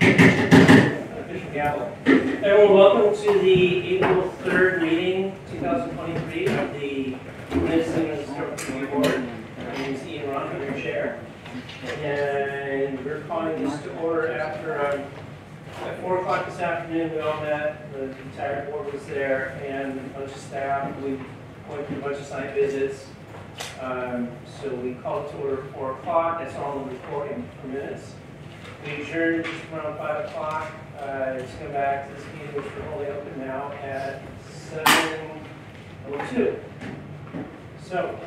Official gavel. Everyone, welcome to the April 3rd meeting, 2023 of the Mendocino Historical Review Board. My name is Ian Ron, I'm your chair. And we're calling this to order after at 4 o'clock this afternoon. We all met, the entire board was there, and a bunch of staff. We went through a bunch of site visits. So we called it to order at 4 o'clock. That's all in the recording for minutes. We adjourned just around 5 o'clock. Just come back to this meeting, which we're holding open now at 7:02. So,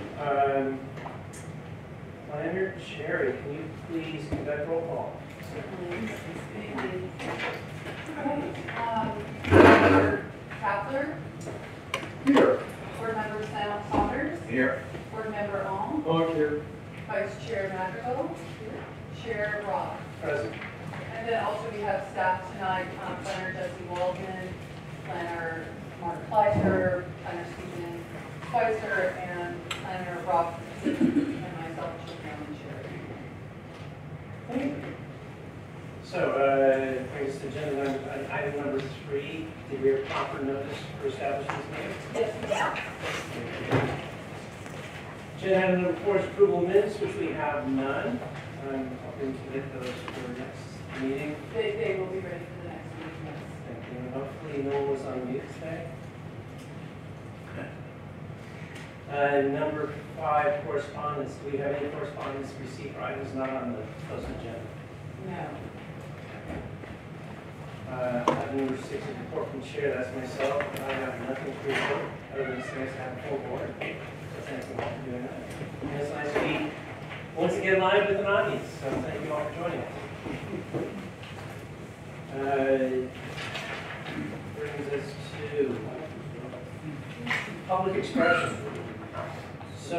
Planner Cherry, can you please conduct roll call? Member Kapler? Here. Board Member Saunders? Here. Board Member Ong? Oh, here. Vice Chair Madrigal? Chair Roth? Present. And then also we have staff tonight, Planner Jesse Waldman, Planner Mark Fleischer, Planner Stephen Spicer, and Planner Rob, and myself, Chairman Cherry. Thank you. So, brings us to agenda number, item number 3. Did we have proper notice for establishing this meeting? Yes, ma'am. Agenda item number 4 is approval of minutes, which we have none. I'm hoping to get those for the next meeting. They will be ready for the next meeting, yes. Thank you. And hopefully no one was on mute today. Number 5, correspondence. Do we have any correspondence received for items not on the posted agenda? No. Item number 6 is report from chair. That's myself. I have nothing to report other than it's nice to have a full board. So thank you all for doing that. And it's nice to be once again live with an audience. So thank you all for joining us. Brings us to public expression. So,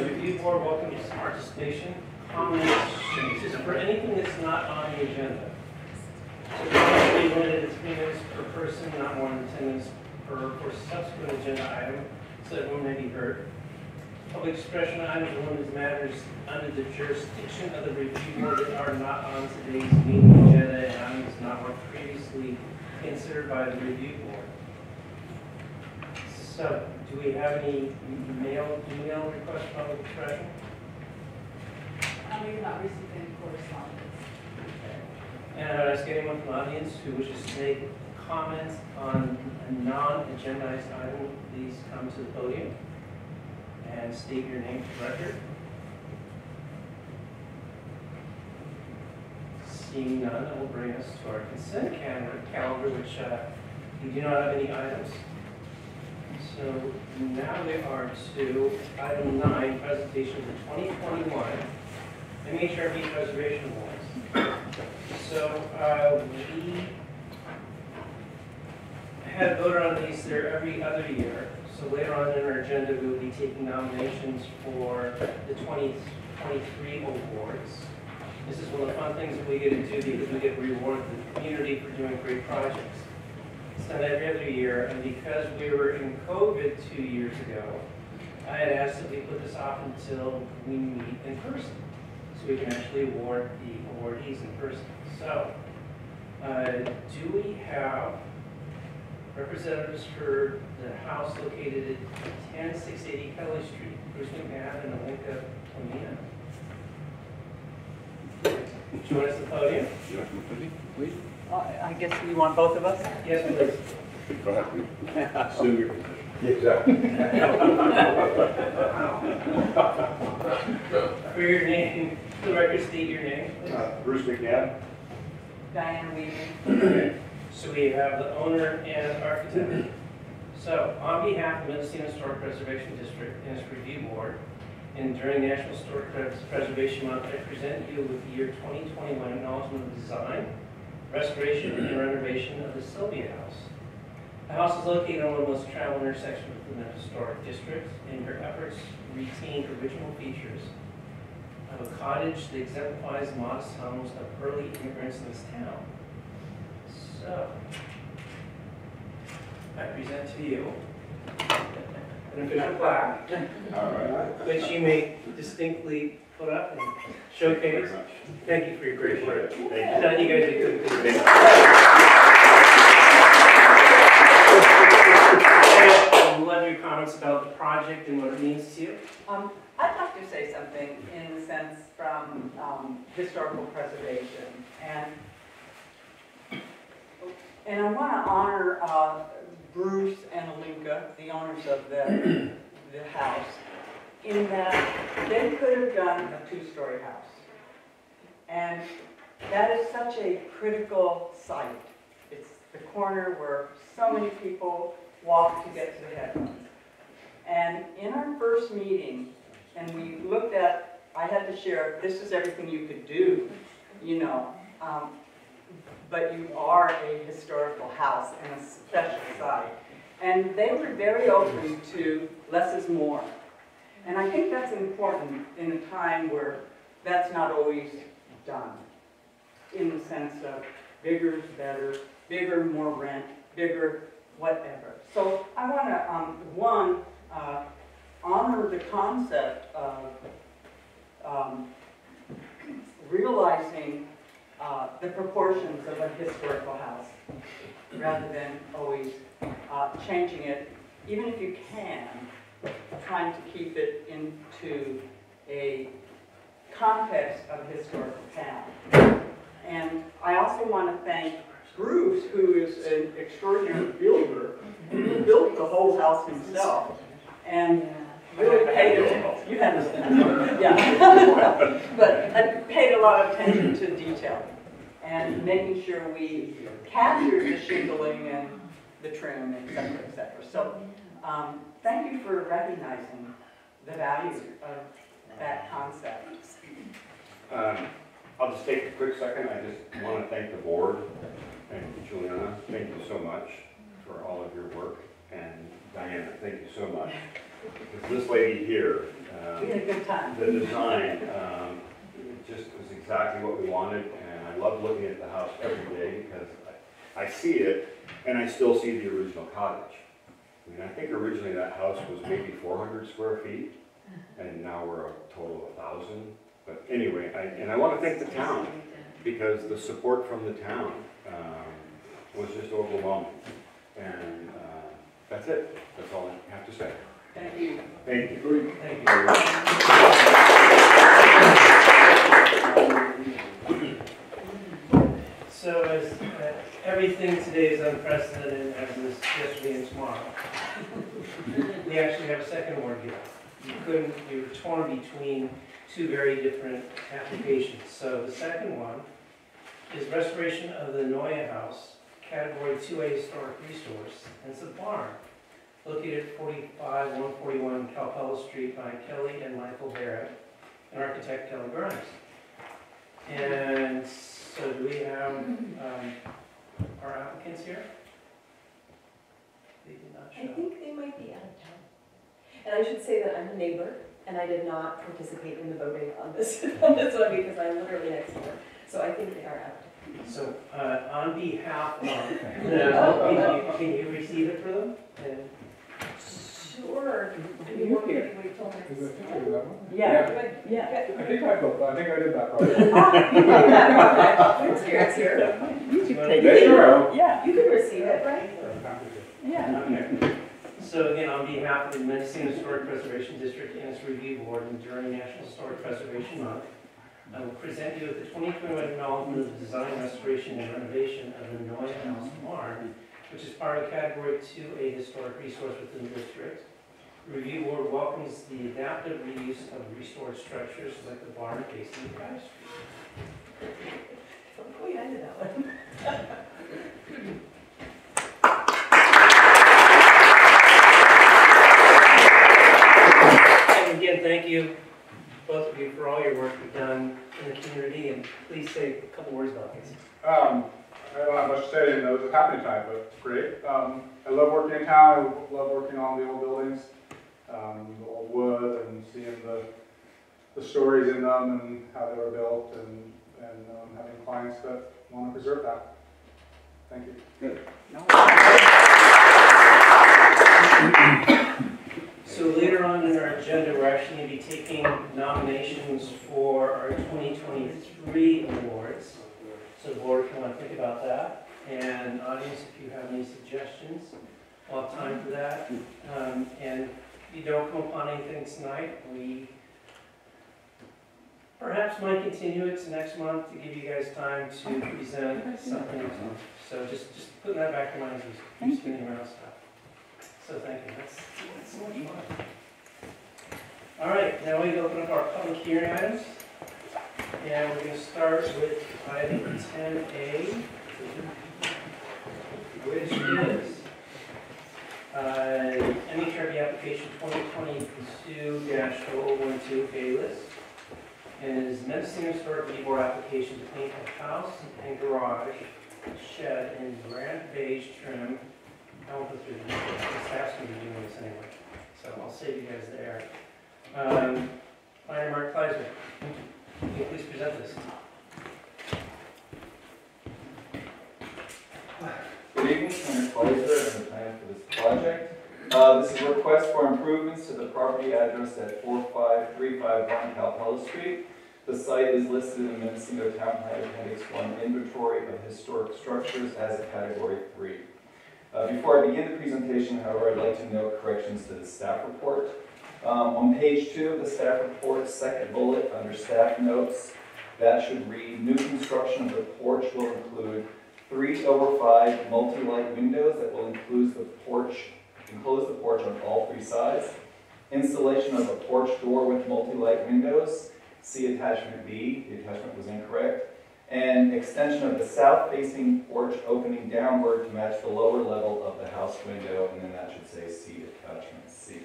review board welcomes participation, comments, for anything that's not on the agenda. So we're limited to 3 minutes per person, not more than 10 minutes per subsequent agenda item, so that everyone may be heard. Public expression items are limited to matters under the jurisdiction of the review board that are not on today's meeting agenda and items not were previously considered by the review board. So, do we have any email requests for public expression? We have not received any correspondence. And I would ask anyone from the audience who wishes to make comments on a non-agendized item, please come to the podium and state your name for the record. Seeing none, that will bring us to our consent calendar, which we do not have any items. So now we are to item 9, presentation of the 2021 MHRB Preservation Awards. So we had voted on these there every other year. So later on in our agenda, we will be taking nominations for the 2023 awards. This is one of the fun things that we get to do because we get to reward the community for doing great projects. It's done every other year, and because we were in COVID 2 years ago, I had asked that we put this off until we meet in person, so we can actually award the awardees in person. So, do we have representatives for the house located at 10680 Kelly Street, Bruce McNabb and Alinka Tomina? Join us at the podium. Please. I guess you want both of us? Yes, please. Go ahead. Assume your position. Exactly. For your name, for the record, state your name. Bruce McNabb. Diane Weaver. So we have the owner and architect. So on behalf of Mendocino Historic Preservation District and its review board, and during National Historic Preservation Month, I present you with the year 2021 acknowledgement of design, restoration, and renovation of the Sylvia House. The house is located on one of the most traveled intersections within the historic district, and your efforts retain original features of a cottage that exemplifies the modest homes of early immigrants in this town. So, I present to you an official plaque, All right. which you may distinctly put up and showcase. Thank you for your great work. Thank you. You guys did a good something in the sense from historical preservation. And I want to honor Bruce and Alinka, the owners of the house, in that they could have done a two-story house. And that is such a critical site. It's the corner where so many people walk to get to the headlands. And in our first meeting, and we looked at, I had to share, this is everything you could do, you know, but you are a historical house and a special site. And they were very open to less is more. And I think that's important in a time where that's not always done, in the sense of bigger is better, bigger, more rent, bigger, whatever. So I want to, honor the concept of realizing the proportions of a historical house, rather than always changing it, even if you can, trying to keep it into a context of historical town. And I also want to thank Bruce, who is an extraordinary builder, who built the whole house himself, and really paid you had this, yeah, but I paid a lot of attention to detail and making sure we captured the shingling and the trim, et cetera, et cetera. So thank you for recognizing the value of that concept. I'll just take a quick second. I just want to thank the board and Juliana. Thank you so much for all of your work. And Diana, thank you so much. This lady here, We had a good time. the design just was exactly what we wanted. And I love looking at the house every day because I see it and I still see the original cottage. I mean, I think originally that house was maybe 400 square feet and now we're a total of 1,000. But anyway, I want to thank the town because the support from the town was just overwhelming. And that's it. That's all I have to say. Thank you. Thank you. Thank you. So as everything today is unprecedented, as is yesterday and tomorrow, we actually have a second award here. You were torn between two very different applications. So the second one is restoration of the Noya House, Category 2A Historic Resource, and it's a barn located at 141 Calpella Street by Kelly and Michael Barrett and architect Kelly Burns. And so do we have our applicants here? They did not I show. think they might be out of town. And I should say that I'm a neighbor, and I did not participate in the voting on this, one because I'm literally next door. So I think they are out of town. So on behalf of can you receive it for them? And Sure. Do you want me to wait till next time? Yeah. Yeah. I think I did that probably. It's here, it's here. You should Well, take There it. you go. Yeah. You can receive it, right? Yeah. Okay. So again, on behalf of the Mendocino Historic Preservation District and its Review Board, and during National Historic Preservation Month, I will present you with the 2021 acknowledgement of the design, restoration, and renovation of the Noya House barn, which is part of Category 2A Historic Resource within the district. The Review Board welcomes the adaptive reuse of restored structures like the barn facing Guy Street. Oh, yeah, I did that one. And again, thank you, both of you, for all your work you've done in the community, and please say a couple words about this. I don't have much to say, it was a happening time, but it's great. I love working in town, I love working on the old buildings, the old wood, and seeing the stories in them and how they were built, and having clients that want to preserve that. Thank you. Good. So later on in our agenda, we're actually going to be taking nominations for our 2023 awards. So the board can want to think about that. And audience, if you have any suggestions, we'll have time for that. And if you don't come upon anything tonight, we Perhaps might continue it to next month to give you guys time to present something. So just putting that back in mind as we keep spinning around stuff. So thank you, that's so much fun. All right, now we open up our public hearing items. And we're going to start with item 10A, which is MHRB application 2022-0012 Bayless. And it is Mendocino Historic Board application to paint a house and garage shed in grand beige trim. I won't go through the details, the staff's going to be doing this anyway, so I'll save you guys there. Planner Mark Kleiser, can you please present this? Good evening, I'm Kleiser, I'm the planner for this project. This is a request for improvements to the property address at 45351 Calpella Street. The site is listed in the Mendocino Town Plan Appendix 1 Inventory of Historic Structures as a Category 3. Before I begin the presentation, however, I'd like to note corrections to the staff report. On page 2 of the staff report, second bullet under staff notes, that should read, new construction of the porch will include 3/5 multi-light windows that will enclose the porch on all 3 sides. Installation of a porch door with multi-light windows. See attachment B, the attachment was incorrect. And extension of the south-facing porch opening downward to match the lower level of the house window, and then that should say C, attachment C.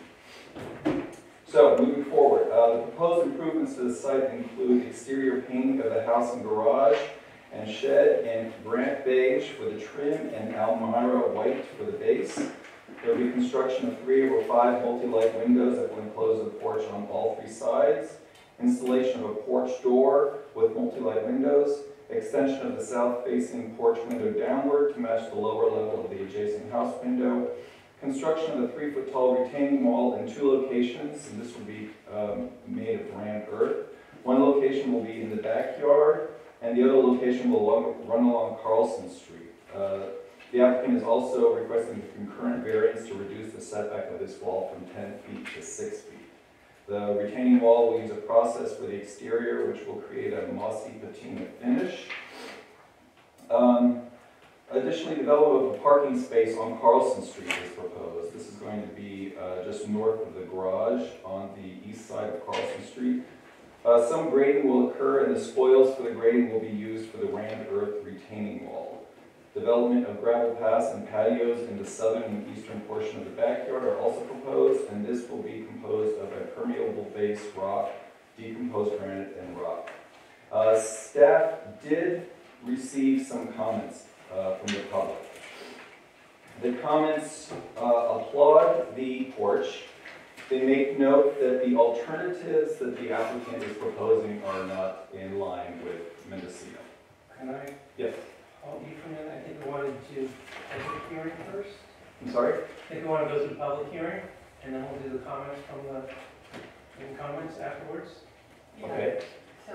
So, moving forward, the proposed improvements to the site include exterior painting of the house and garage and shed in Brant beige for the trim and Almira white for the base. There will be construction of 3/5 multi-light windows that will enclose the porch on all 3 sides. Installation of a porch door with multi-light windows. Extension of the south-facing porch window downward to match the lower level of the adjacent house window. Construction of the 3-foot-tall retaining wall in 2 locations, and this will be made of rammed earth. One location will be in the backyard, and the other location will run along Carlson Street. The applicant is also requesting a concurrent variance to reduce the setback of this wall from 10 feet to 6 feet. The retaining wall will use a process for the exterior, which will create a mossy patina finish. Additionally, development of a parking space on Carlson Street is proposed. This is going to be just north of the garage on the east side of Carlson Street. Some grading will occur, and the spoils for the grading will be used for the rammed earth retaining wall. Development of gravel paths and patios in the southern and eastern portion of the backyard are also proposed, and this will be composed of a permeable base rock, decomposed granite, and rock. Staff did receive some comments from the public. The comments applaud the porch. They make note that the alternatives that the applicant is proposing are not in line with Mendocino. Can I? Yes. Hold you for a minute, I think we wanted to do public hearing first. I'm sorry? I think we want to go through the public hearing, and then we'll do the comments from the comments afterwards. Okay. So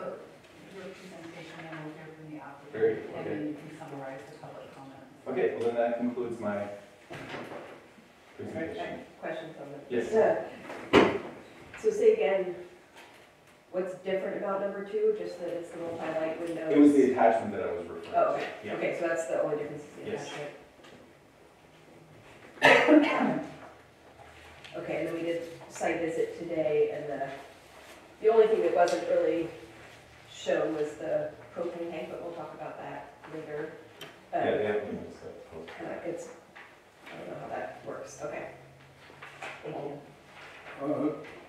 your presentation, and we'll hear from the applicant. Very good, And okay. then you can summarize the public comments. Okay, well then that concludes my presentation. Question from the. Yes. So say again, what's different about number 2, just that it's the multi-light windows? It was the attachment that I was referring to. Oh, okay. Yeah. Okay, so that's the only difference is the Yes. attachment. Okay, and then we did site visit today, and the only thing that wasn't really shown was the propane tank, but we'll talk about that later. Yeah, yeah. It's, I don't know how that works. Okay. Thank you.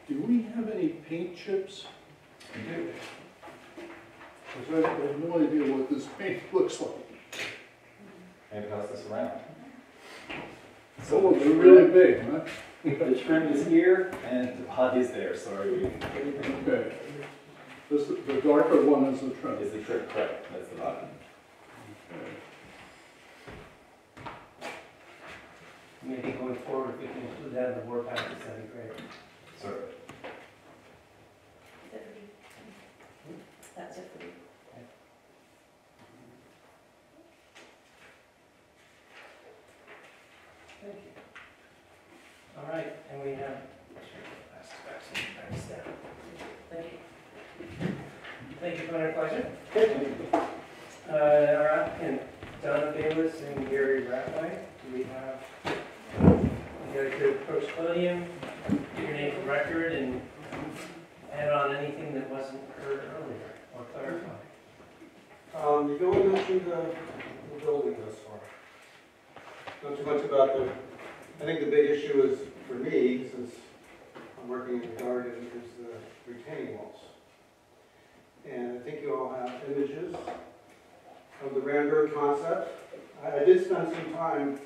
Do we have any paint chips? You do. Because I have no idea what this paint looks like. And pass this around. Oh, they're really big, huh? The trim is here and the body is there, sorry. Okay. The darker one is the trim. Is the trim correct? That's the body. Okay. Maybe going forward, if we can include that in the board package, that'd be great. Sorry. Is that for you? That's it for you. Thank you. All right, and we have, back to staff. Thank you. Thank you, Planner Kleiser. Our applicant, Donna Bayless and Gary Ratway, do we have, you guys could approach the podium, give your name for record, and add on anything that wasn't heard earlier, or clarify. You don't mention the building thus far. Not too much about the, I think the big issue is, for me, since I'm working in the garden, is the retaining walls. And I think you all have images of the Rambert concept. I did spend some time,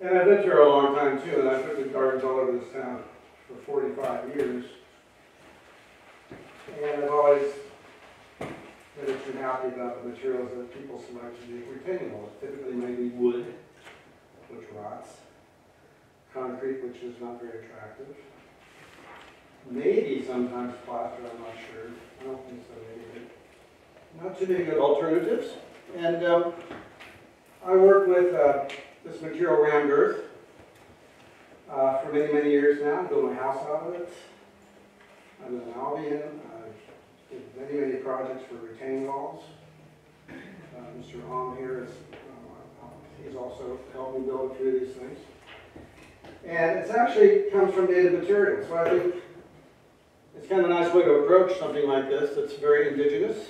and I've lived here a long time too, and I've lived in gardens all over this town for 45 years. And I've always been happy about the materials that people select to make retaining walls. Typically maybe wood, which rots, concrete, which is not very attractive. Maybe sometimes plaster, I'm not sure. I don't think so, maybe. Not too many good alternatives. And I work with this material rammed earth for many, many years now. I built my house out of it. I'm an Albion. I've did many projects for retaining walls. Mr. Hom here is, he's also helped me build a few of these things. And it actually comes from native materials. So I think it's kind of a nice way to approach something like this that's very indigenous,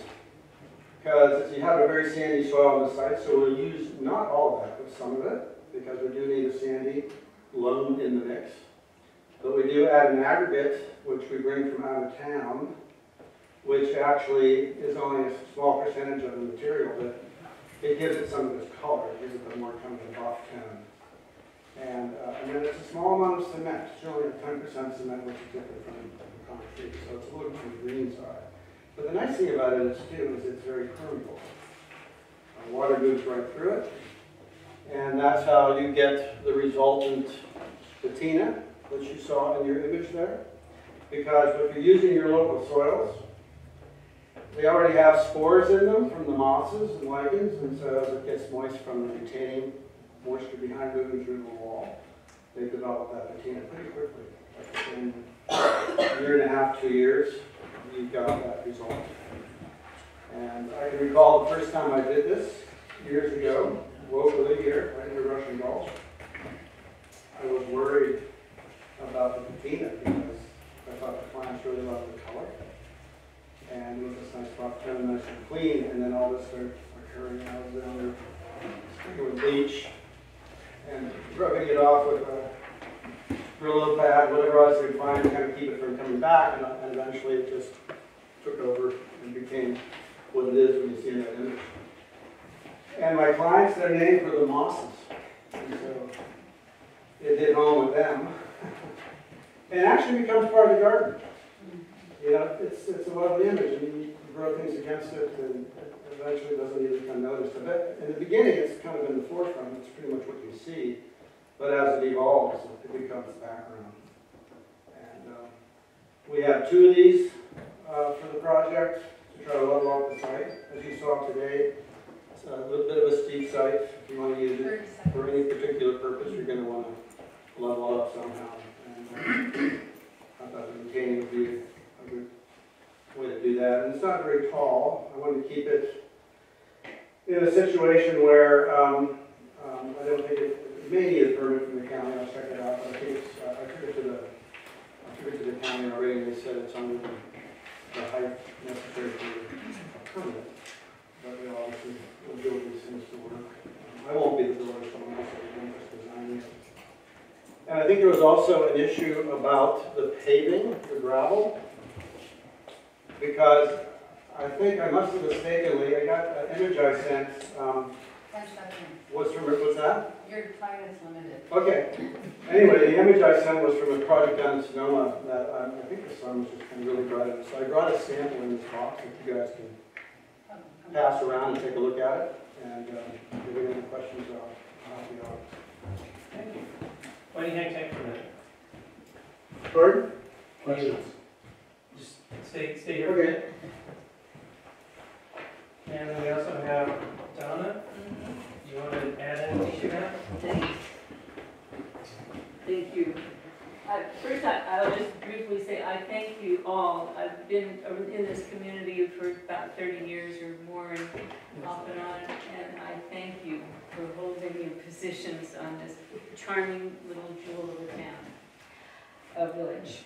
because you have a very sandy soil on the site, so we'll use not all of that, but some of it, because we do need a sandy loam in the mix. But we do add an aggregate, which we bring from out of town, which actually is only a small percentage of the material, but it gives it some of this color. It gives it the more kind of buff tone. And then it's a small amount of cement. It's only 10% cement, which is different from concrete, so it's a little bit on the green side. But the nice thing about it is, too, is it's very permeable. Water moves right through it, and that's how you get the resultant patina that you saw in your image there. Because if you're using your local soils, they already have spores in them from the mosses and lichens, and so as it gets moist from the retaining moisture behind moving through the wall, they develop that patina pretty quickly. Like within a year and a half, 2 years, you've got that result. And I can recall the first time I did this, years ago, locally here, right near Russian Gulch. I was worried about the patina because I thought the clients really loved the color. And it was this nice buff tone, nice and clean, and then all this started occurring. I was down there spraying with bleach and rubbing it off with a Brillo pad, whatever else I could find to kind of keep it from coming back, and eventually it just took over and became what it is when you see that image. And my clients, they're named for the mosses, and so it hit home with them. And it actually becomes part of the garden. You know, it's a lovely image, and you grow things against it, and eventually it doesn't even become noticed. But in the beginning, it's kind of in the forefront. It's pretty much what you see. But as it evolves, it becomes background. And we have 2 of these for the project to try to level up the site. As you saw today, it's a little bit of a steep site. If you want to use it for any particular purpose, you're going to want to level up somehow. And I thought the retaining would be a good way to do that. And it's not very tall. I wanted to keep it in a situation where I don't think it may need a permit from the county. I'll check it out. But I think it's, I took it to the county already, and they said it's under the height necessary for a permit. But we obviously will build these things to work. I won't be the builder, someone else will be just designing it. And I think there was also an issue about the paving, the gravel, because I think I must have mistakenly, I got an image I sent, 10 seconds. what's that? Your time is limited. Okay. Anyway, the image I sent was from a project down in Sonoma that I think the sun was just kind of really bright in. So I brought a sample in this box that you guys can pass around and take a look at it. And if you have any questions, I'll help you out. Thank you. Why don't you hang tight for a minute? Pardon? Questions? Just stay here for a Okay. minute. And then we also have Donna. You want to add anything to that? Thank you. First, I'll just briefly say I thank you all. I've been in this community for for about 30 years or more and off and on, and I thank you for holding your positions on this charming little jewel of a town, a village.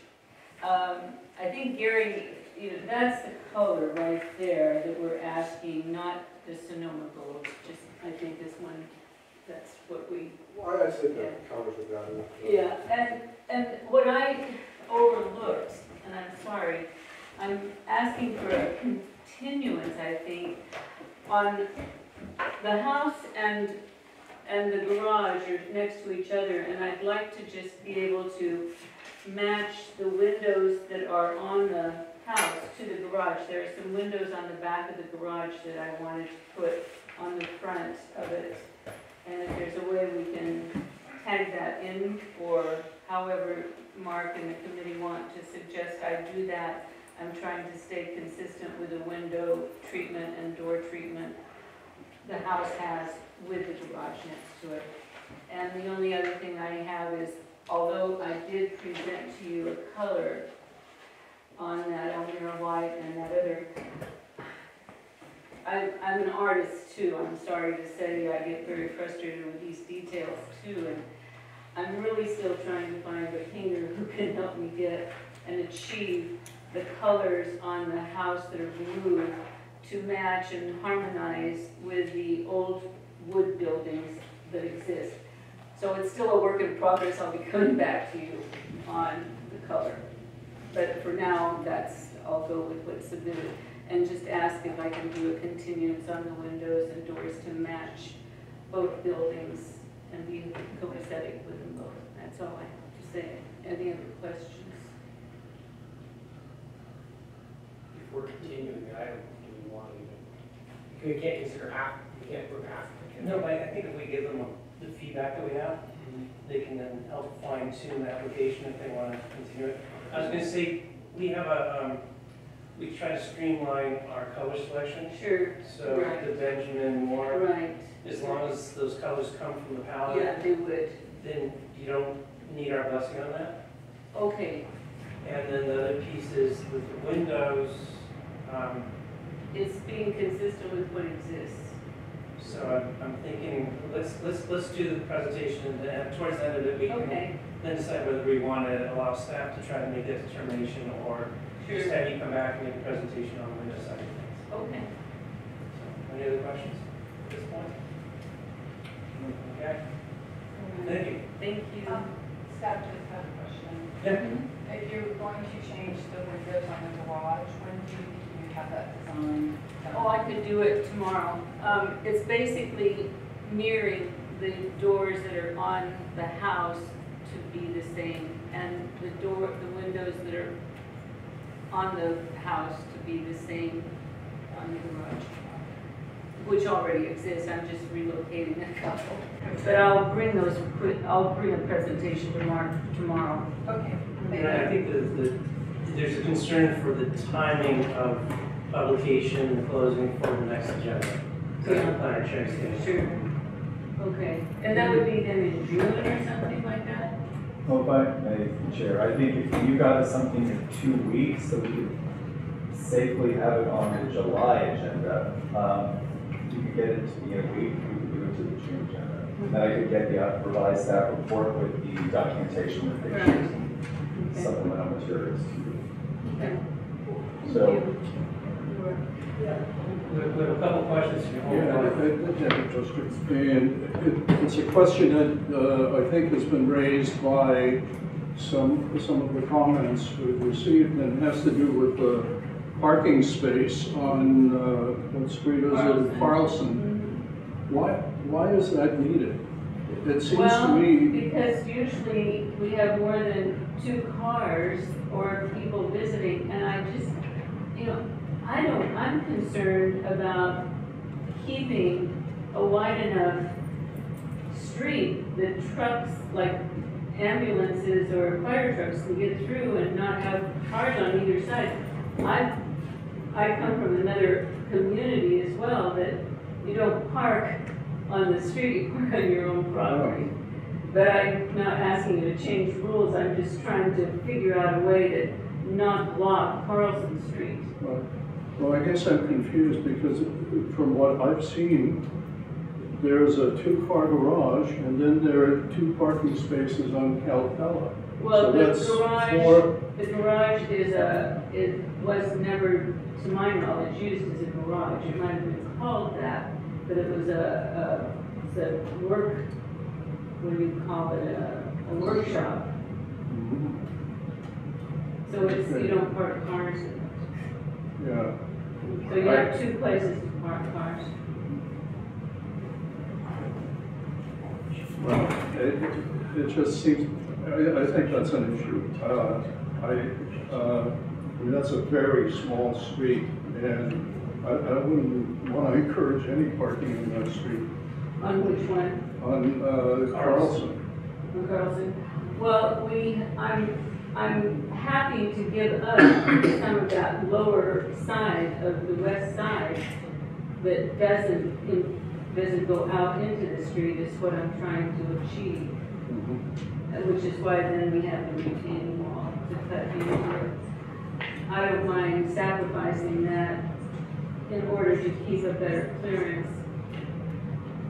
I think Gary, that's the color right there that we're asking, not the Sonoma gold, just, I think this one, that's what we. Well, I think that covers it down enough. Yeah, and what I overlooked, and I'm sorry, I'm asking for a continuance, I think, on the house and the garage are next to each other, and I'd like to just be able to match the windows that are on the house to the garage. There are some windows on the back of the garage that I wanted to put on the front of it. And if there's a way we can tag that in, or however Mark and the committee want to suggest I do that, I'm trying to stay consistent with the window treatment and door treatment the house has with the garage next to it. And the only other thing I have is, although I did present to you a color on that Elmira white and that other, I'm an artist too, I'm sorry to say. I get very frustrated with these details too, and I'm really still trying to find a painter who can help me get and achieve the colors on the house that are blue to match and harmonize with the old wood buildings that exist. So it's still a work in progress. I'll be coming back to you on the color. But for now, I'll go with what's submitted. And just ask if I can do a continuance on the windows and doors to match both buildings and be copacetic with them both. That's all I have to say. Any other questions? If we're continuing, I don't really want to even, we can't consider half, we can't put half. No, but I think if we give them the feedback that we have, they can then help fine tune the application if they want to continue it. I was going to say, we have we try to streamline our color selection. Sure. So right. the Benjamin Moore, right. as long as those colors come from the palette, Yeah, they would. then you don't need our blessing on that. Okay. And then the other piece is with the windows, it's being consistent with what exists. so I'm thinking, let's do the presentation, and then towards the end of it, we can then decide whether we want to allow staff to try to make that determination, or just have you come back and make a presentation on the window side of things. Okay. So, any other questions at this point? Okay. Thank you. Thank you. Staff just had a question. Yeah. If you're going to change the windows on the garage, when do you think you would have that design done? Oh, I could do it tomorrow. It's basically mirroring the doors that are on the house to be the same, and the windows that are on the house to be the same on the garage, which already exists. I'm just relocating a couple. But I'll bring a presentation to Mark tomorrow. Okay. And I think there's a concern for the timing of publication and closing for the next agenda. So the planner checks in. Sure. Okay. And that would be then in June or something like that? Well, if I may, Chair, I think if you got us something in 2 weeks, so we could safely have it on the July agenda, you could get it to be in a week, we could do it to the June agenda. And then I could get the revised staff report with the documentation with pictures and supplemental materials to you. Okay. So, We have a couple questions here. It's a question that I think has been raised by some of the comments we've received, and it has to do with the parking space on what street is it, Carlson. Why is that needed? It seems to me. Because usually we have more than 2 cars or people visiting, and I just, I'm concerned about keeping a wide enough street that trucks, like ambulances or fire trucks, can get through and not have cars on either side. I come from another community as well that you don't park on the street, you park on your own property. But I'm not asking you to change rules, I'm just trying to figure out a way to not block Carlson Street. Well, I guess I'm confused because from what I've seen, there's a 2-car garage and then there are 2 parking spaces on Calpella. Well, So the that's garage, the garage it was never, to my knowledge, used as a garage. It might have been called that, but it was it's a work, what do you call it, a workshop. Mhm. So it's, you don't park cars in it. Yeah. So you have 2 places to park cars. Well, it just seems, I think that's an issue. I mean, that's a very small street, and I wouldn't want to encourage any parking in that street. On which one? On Carlson. On Carlson? Well, I'm happy to give up some of that lower side of the west side that doesn't go out into the street is what I'm trying to achieve. Which is why then we have the retaining wall to cut into it. I don't mind sacrificing that in order to keep a better clearance.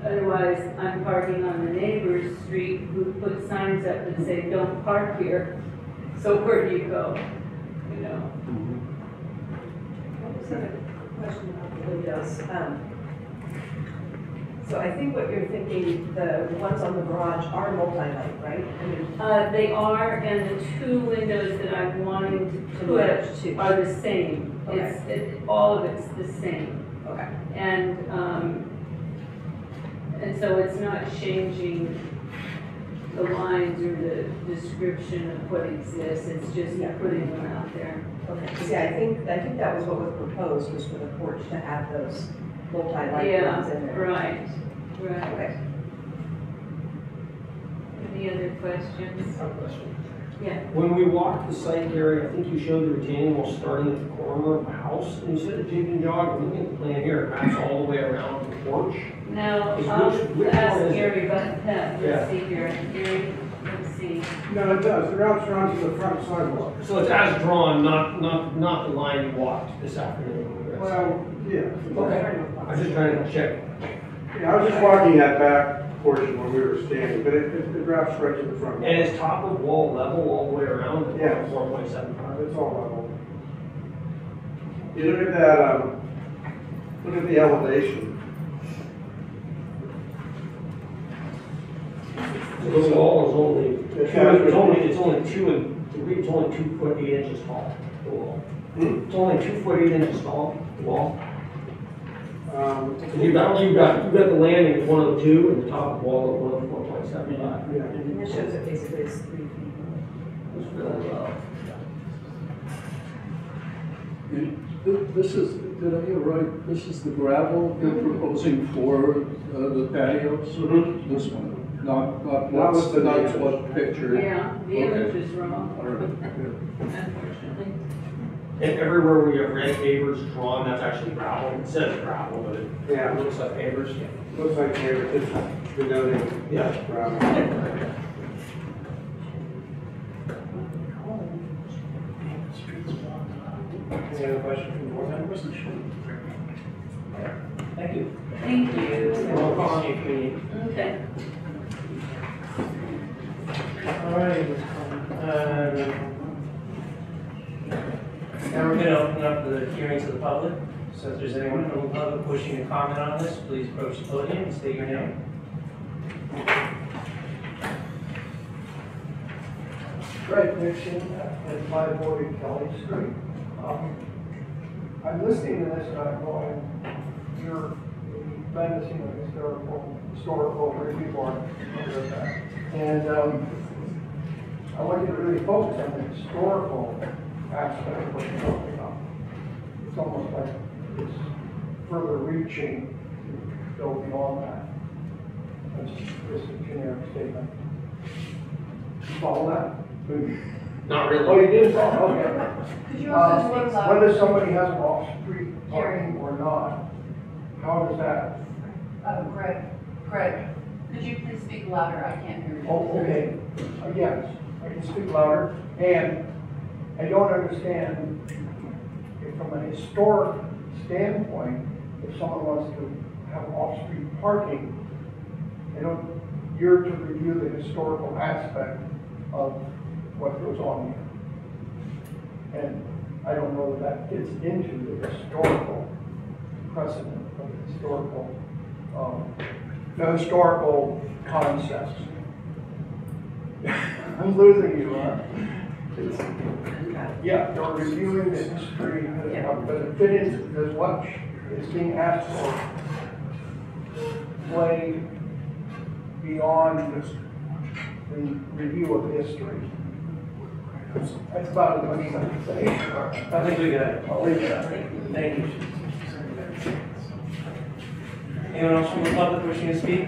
Otherwise, I'm parking on the neighbor's street who put signs up that say, "Don't park here." So where do you go? You know? I just have a question about the windows. So I think what you're thinking, the ones on the garage are multi-light, right? I mean, They are, and the 2 windows that I'm wanting to merge put too. are the same. Okay. All of it's the same. Okay. And so it's not changing the lines or the description of what exists, it's just putting them out there. Okay. See, I think that was what was proposed, was for the porch to have those multi-light Yeah, ones in there. right. Okay. Any other questions? I have a question. Yeah. When we walked the site, Gary, I think you showed the retaining wall starting at the corner of the house, and you said a jig and jog, I'm looking at the plan here, it wraps all the way around the porch. Now, Which I'll one ask is it? Gary about that. Yeah. Let's see here. Gary, let's see. No, it does, the route's around to the front sidewalk. So it's as drawn, not the line you walked this afternoon. Well, yeah. Okay, I'm just trying to check. Yeah, I was just walking that back portion when we were standing, but it wraps right to the front. And is top of wall level all the way around? Yes. 4.75. It's all level. You look at that, look at the elevation. So the wall is only, It's it's only 2 foot 8 inches tall, the wall. Hmm? It's only 2 foot 8 inches tall, the wall. Um, You got the landing at 102 and the top of the wall at 104.75. yeah. And this shows it basically is 3 feet. It's really low. This is, did I hear right, this is the gravel you're proposing for the patios? Mm-hmm. This one, not Not what's, with the not image. what picture. Yeah, the image is wrong, All right, good. unfortunately. And everywhere where you have red pavers drawn, that's actually gravel. It says gravel, but it looks like pavers. Looks like here, it's denoting. Yeah. Ground. Any other questions from board members? Thank you. Thank you. We'll call on you if you need. Okay. All right. Now we're going to open up the hearing to the public. So if there's anyone from the public wishing to comment on this, please approach the podium and state your name. Greg Nixon at 540 Kelly Street. I'm listening to this and I'm going, you're Mendocino historical review board. And I want you to really focus on the historical aspect of what you're talking about. It's almost like it's further reaching to go beyond that. That's just a generic statement. You follow that? Not really. Oh, you did? Oh, okay. Could you also speak When louder? does somebody has an off-street parking or not? How does that? Greg, could you please speak louder? I can't hear you. Oh, okay. Yes, I can speak louder. And I don't understand if from a historic standpoint, if someone wants to have off-street parking, you're to review the historical aspect of what goes on here. And I don't know that fits into the historical precedent of the historical concepts. I'm losing you, huh? Yeah, you're reviewing the history, but it fit into, because what is being asked for way beyond just the review of history. That's about as much as I can say. I think we got it. I'll leave it at that. Thank you. Anyone else from the public wishing to speak?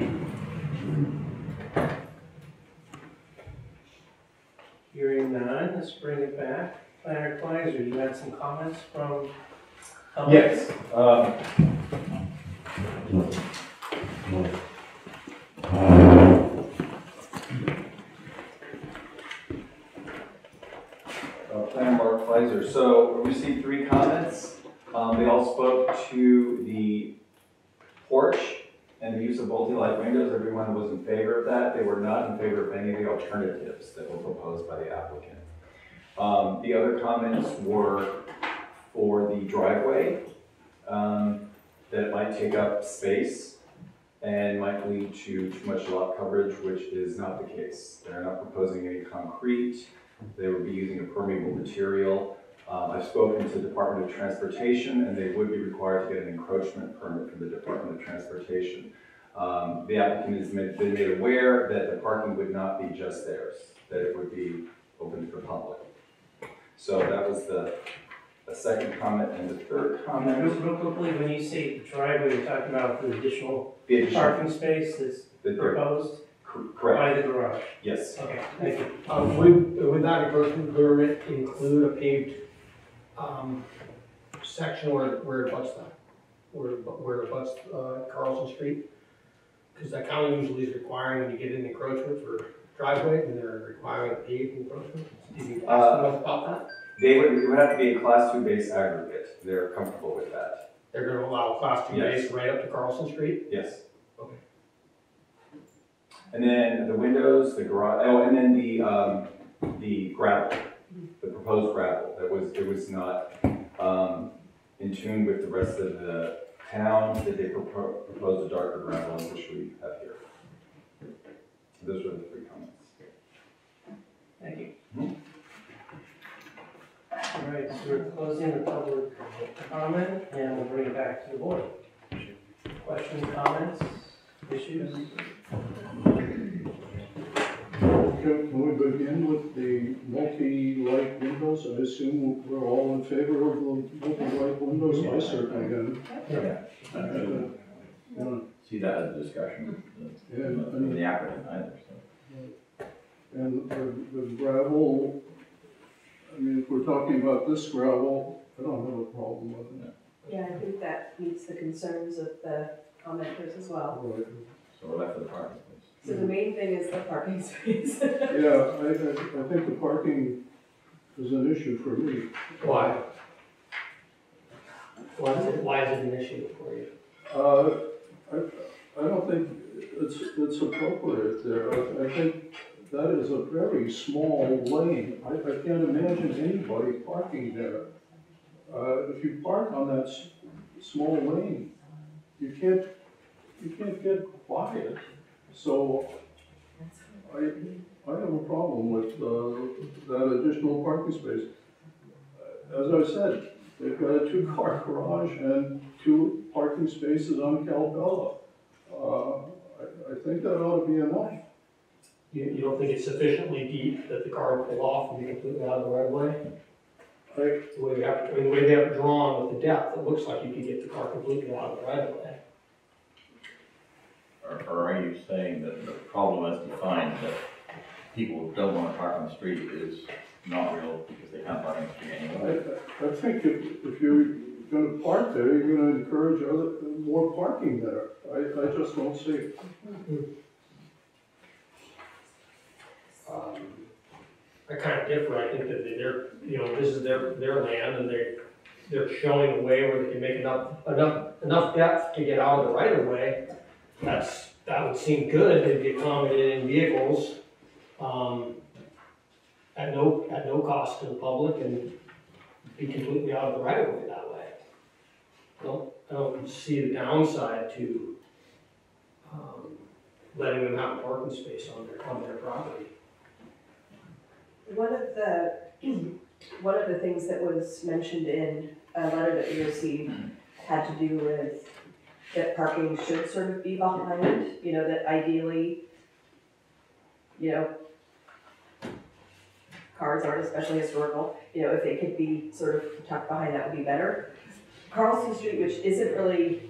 Hearing none, let's bring it back. Planner Kleiser, you had some comments from public? Yes. Planner Mark Kleiser. So we received 3 comments. They all spoke to the porch and the use of multi-light windows. Everyone was in favor of that. They were not in favor of any of the alternatives that were proposed by the applicant. The other comments were for the driveway, that it might take up space and might lead to too much lot coverage, which is not the case. They're not proposing any concrete. They would be using a permeable material. I've spoken to the Department of Transportation, and they would be required to get an encroachment permit from the Department of Transportation. The applicant has been made aware that the parking would not be just theirs, that it would be open to the public. So that was the second comment, and the third comment. Real quickly, when you say driveway, you're talking about the additional The additional parking space that's proposed correct. by the garage? Yes. Okay, thank you. Would that encroachment permit include a paved section where it butts that, where it butts Carlson Street? Because that county usually is requiring when you get an encroachment for driveway, and they're requiring a paved encroachment. Did you ask them about that? It would have to be a Class 2 base aggregate. They're comfortable with that. They're going to allow Class 2 Yes. base right up to Carlson Street? Yes. Okay. And then the windows, the garage, oh, and then the gravel, the proposed gravel. It was not in tune with the rest of the town that they proposed a darker gravel, which we have here. Those were the 3 comments. Thank you. All right, so we're closing the public comment, and we'll bring it back to the board. Questions, comments, issues? Can we begin with the multi-light windows? I assume we're all in favor of the multi-light windows. I certainly am. See that as a discussion And the applicant either, so. And the gravel, I mean, if we're talking about this gravel, I don't have a problem with it. Yeah, I think that meets the concerns of the commenters as well. Right. So we're left with the parking space. So the main thing is the parking space. Yeah, I think the parking is an issue for me. Why? Why is it an issue for you? I don't think it's appropriate there. I think that is a very small lane. I can't imagine anybody parking there. If you park on that small lane, you can't get by it. So I have a problem with that additional parking space. As I said, they've got a 2-car garage and 2 parking spaces on Calbella. I think that ought to be enough. You don't think it's sufficiently deep that the car will pull off and be completely out of the right of way? The way they have it drawn with the depth, it looks like you could get the car completely out of the right of way. Or are you saying that the problem as defined that people don't want to park on the street is not real because they can't park on the street anyway? I think if you're going to park there, you're going to encourage more parking there. I just don't see it. I kind of differ. I think that this is their land, and they're showing a way where they can make enough depth to get out of the right of way, that would seem good. They'd be accommodating vehicles, at no cost to the public and be completely out of the right of way that way. I don't see the downside to, letting them have a parking space on their property. One of the things that was mentioned in a letter that we received had to do with that parking should sort of be behind, you know, that ideally, you know, cars aren't especially historical, you know, if they could be sort of tucked behind, that would be better. Carlson Street, which isn't really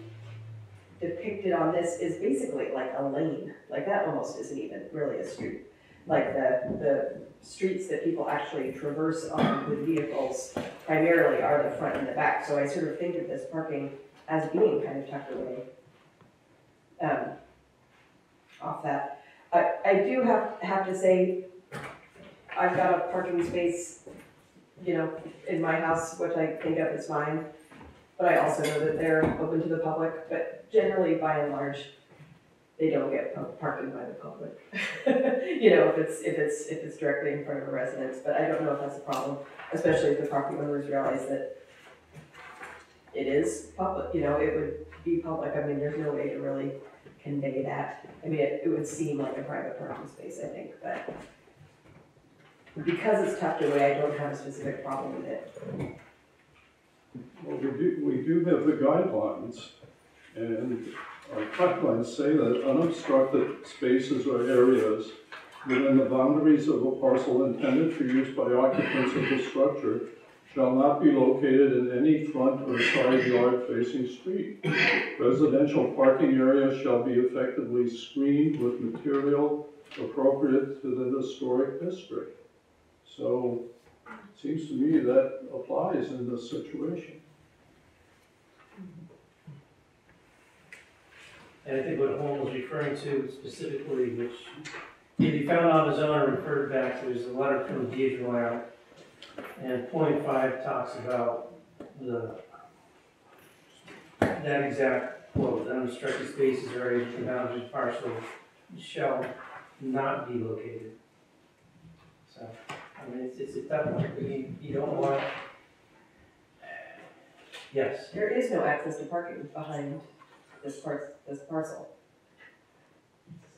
depicted on this, is basically like a lane. Like that almost isn't even really a street. Like the streets that people actually traverse on with vehicles primarily are the front and the back. So I sort of think of this parking as being kind of tucked away off that. I do have to say, I've got a parking space, you know, in my house, which I think of as mine, but I also know that they're open to the public, but generally, by and large, they don't get parking by the public. You know, if it's directly in front of a residence, but I don't know if that's a problem, especially if the property owners realize that it is public, you know, it would be public. I mean, there's no way to really convey that. I mean, it would seem like a private parking space, I think, but because it's tucked away, I don't have a specific problem with it. Well, we do have the guidelines, and our guidelines say that unobstructed spaces or areas within the boundaries of a parcel intended for use by occupants of the structure shall not be located in any front or side yard facing street. Residential parking areas shall be effectively screened with material appropriate to the historic district. So it seems to me that applies in this situation. And I think what Holm was referring to specifically, which he found on his own and referred back to, is a letter from Deidre Lamb. And point 5 talks about that exact quote: unobstructed spaces or areas within boundaries of parcel shall not be located. So, I mean, it's a tough one. You don't want. Yes. There is no access to parking behind this parcel.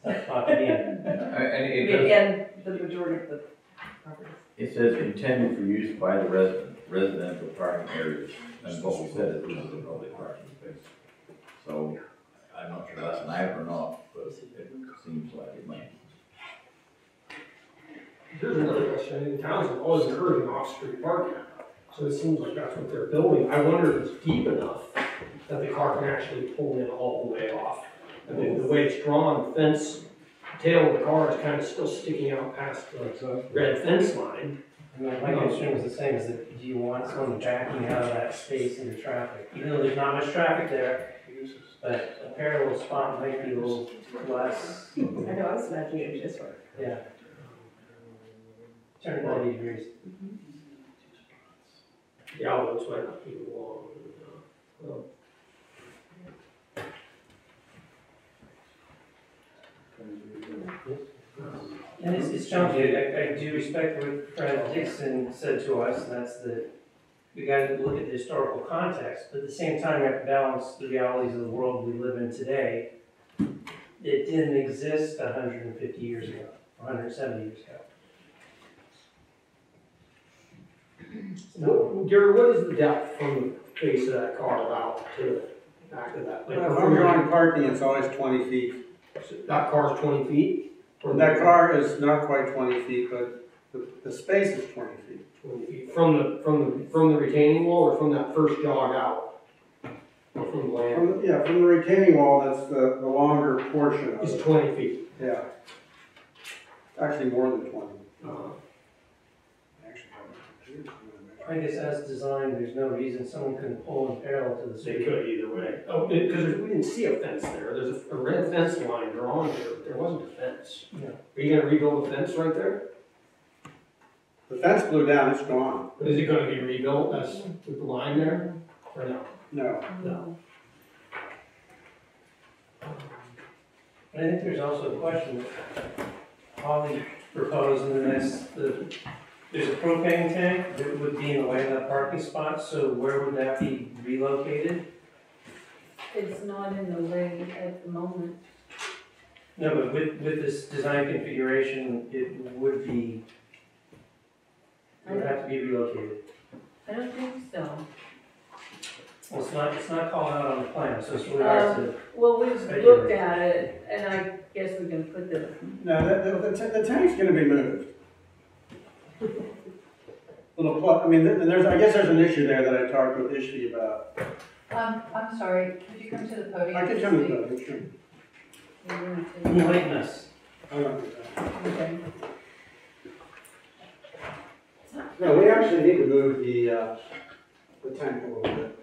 That's not to be in. And the majority of the properties. It says intended for use by the residential parking areas, and what we said is this is a public parking space. So, I'm not sure that's an act or not, but it seems like it might. Here's another question. I mean, the towns are always encouraging off-street parking, so it seems like that's what they're building. I wonder if it's deep enough that the car can actually pull in all the way off. I mean, the way it's drawn, the fence, the tail of the car is kind of still sticking out past the red fence line. I mean, my concern was the same, is that do you want someone backing out of that space into traffic? Even though there's not much traffic there, but a parallel spot might be a little less. I know, I was imagining it would be this way. Yeah. Turn 90 degrees. The outlets might not be long. Well, And it's challenging. I do respect what Fred Dixon said to us, and that's that we got to look at the historical context, but at the same time, we have to balance the realities of the world we live in today. It didn't exist 150 years ago, 170 years ago. Gary, what is the depth from the face of that car out to the back of that? Like, If I'm drawing parking, it's always 20 feet. that car's 20 feet? That car is not quite 20 feet, but the space is 20 feet. 20 feet. From the retaining wall, or from that first jog out? Or from the land? Yeah, from the retaining wall, that's the longer portion of It's it. 20 feet. Yeah. Actually, more than 20. I guess as designed, there's no reason someone couldn't pull in parallel to the They street. could either way. Oh, because we didn't see a fence there. There's a red fence line drawn there, but there wasn't a fence. Yeah. Are you gonna rebuild a fence right there? The fence blew down, it's gone. But is it gonna be rebuilt as with the line there, or no? No. No. I think there's also a question that Holly proposed in the next, there's a propane tank that would be in the way of that parking spot, so where would that be relocated? It's not in the way at the moment. No, but with this design configuration, it would have to be relocated. I don't think so. Well, it's not called out on the plan, so it's really hard to. Well, we've looked at it, and I guess we can put the, No, the tank's gonna be moved. I mean, I guess there's an issue there that I talked with Ishvi about. I'm sorry, could you come to the podium? I can come to that, sure. Enlighten us. I don't do that. okay. No, we actually need to move the tank a little bit.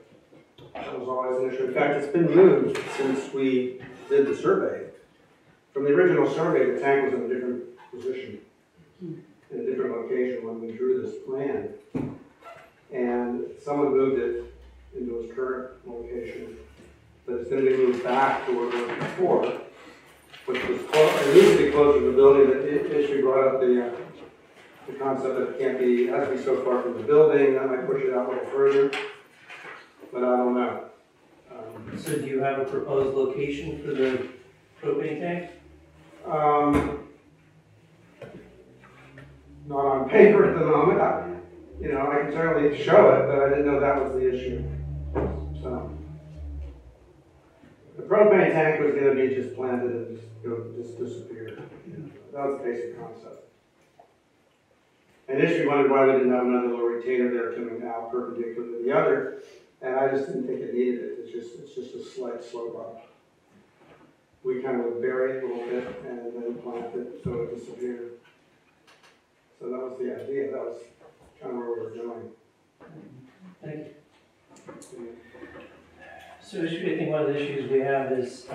That was always an issue. In fact, it's been moved since we did the survey. From the original survey, the tank was in a different position, in a different location when we drew this plan. And someone moved it into its current location, but it's going to be moved back to where it was before, which was close. It needs to be closer to the building. The issue brought up the concept that it has to be so far from the building. That might push it out a little further, but I don't know. So do you have a proposed location for the propane tank? Not on paper at the moment. I can certainly show it, but I didn't know that was the issue. So the propane tank was going to be just planted and just disappear. That was the basic concept. And issue wondered why we didn't have another little retainer there coming out perpendicular to the other, and I just didn't think it needed it. It's just a slight slope up. We kind of bury it a little bit and then plant it so it disappeared. So that was the idea. That was kind of where we were going. Thank you. So I think one of the issues we have is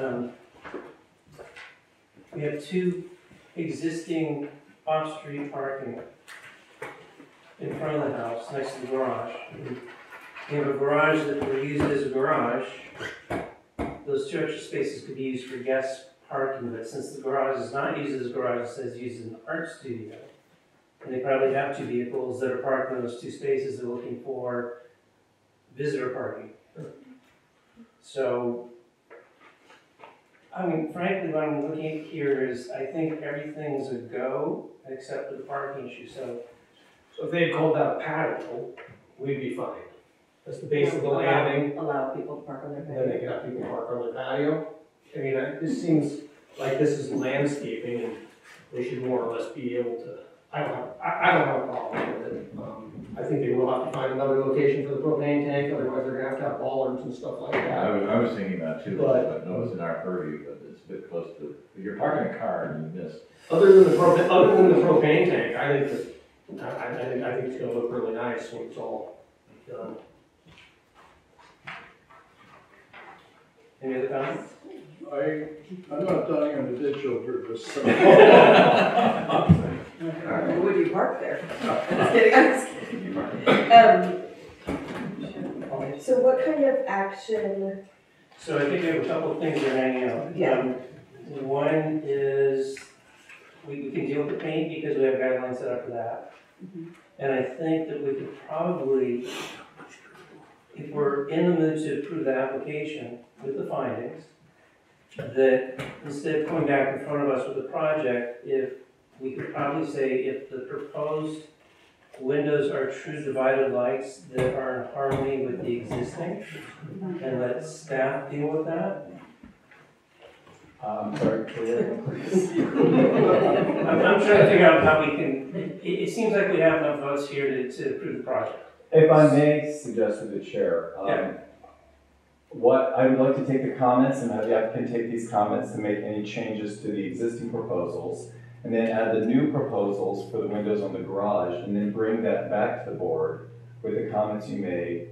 we have two existing off-street parking in front of the house, next to the garage. We have a garage that we use as a garage. Those two extra spaces could be used for guest parking, but since the garage is not used as a garage, it says used as an art studio. And they probably have two vehicles that are parked in those two spaces. They're looking for visitor parking. So, I mean, frankly, what I'm looking at here is I think everything's a go except for the parking issue. So if they had called that a patio, we'd be fine. That's the base of the landing, Allow people to park on their and then patio. they can have people park on the patio. I mean, this seems like this is landscaping, and they should more or less be able to, I don't have a problem with it. I think they will have to find another location for the propane tank, otherwise they're gonna have to have bollards and stuff like that. I was thinking that too, But- but no, it's in our purview, but it's a bit close to, if you're parking a car and you miss. Other than the propane tank, I think it's gonna look really nice when it's all done. any other comments? I'm not dying on the ditch over this. So. Would you park there? I'm just kidding. So what kind of action? So I think we have a couple of things that are hanging out. Yeah. One is we can deal with the paint because we have guidelines set up for that. Mhm. And I think that we could probably, if we're in the mood to approve the application with the findings, that instead of coming back in front of us with the project, if we could probably say if the proposed windows are true divided lights that are in harmony with the existing, and let staff deal with that. Sorry, clear, please. I'm trying to figure out how we can, it seems like we have enough votes here to approve the project. If I may suggest to the chair, Yeah. what I would like to take the comments and have the applicant take these comments to make any changes to the existing proposals, and then add the new proposals for the windows on the garage, and then bring that back to the board with the comments you made,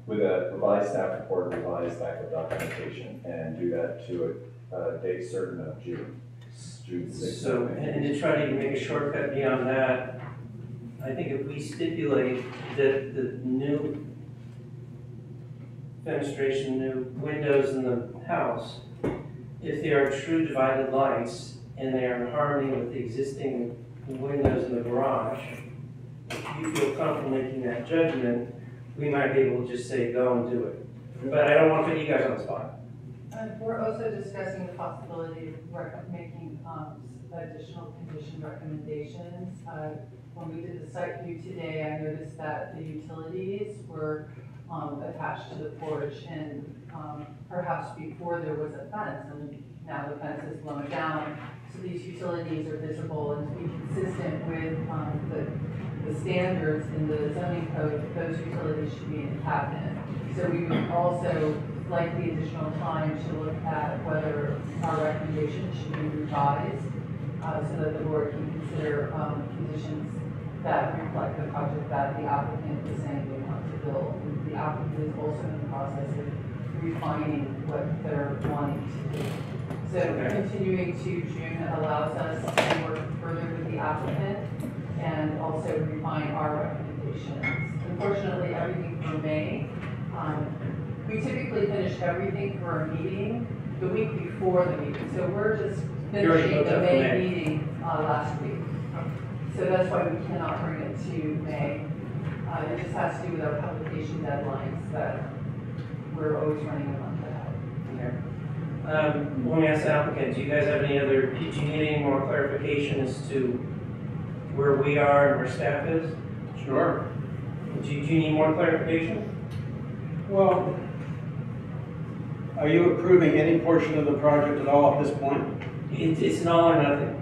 with a revised staff report, revised backup documentation, and do that to a date certain of June 6th. So, and to try to make a shortcut beyond that, I think if we stipulate that the new fenestration, new windows in the house, if they are true divided lights and they are in harmony with the existing windows in the garage, if you feel comfortable making that judgment, we might be able to just say, go and do it. But I don't want to put you guys on the spot. We're also discussing the possibility of making additional condition recommendations. When we did the site view today, I noticed that the utilities were attached to the porch, and perhaps before there was a fence, and now the fence is blown down. So these utilities are visible, and to be consistent with the standards in the zoning code, those utilities should be in the cabinet. So we would also like the additional time to look at whether our recommendations should be revised so that the board can consider conditions that reflect the project that the applicant is saying they want to build. And the applicant is also in the process of refining what they're wanting to do. So continuing to June allows us to work further with the applicant and also refine our recommendations. Unfortunately, everything for May, we typically finish everything for a meeting the week before the meeting. So we're just finishing the May meeting last week. So that's why we cannot bring it to May. It just has to do with our publication deadlines that we're always running a month ahead. Okay. Let me ask the applicant, do you guys have any other, do you need any more clarification as to where we are and where staff is? Sure. Do you need more clarification? Well, are you approving any portion of the project at all at this point? It's an all or nothing.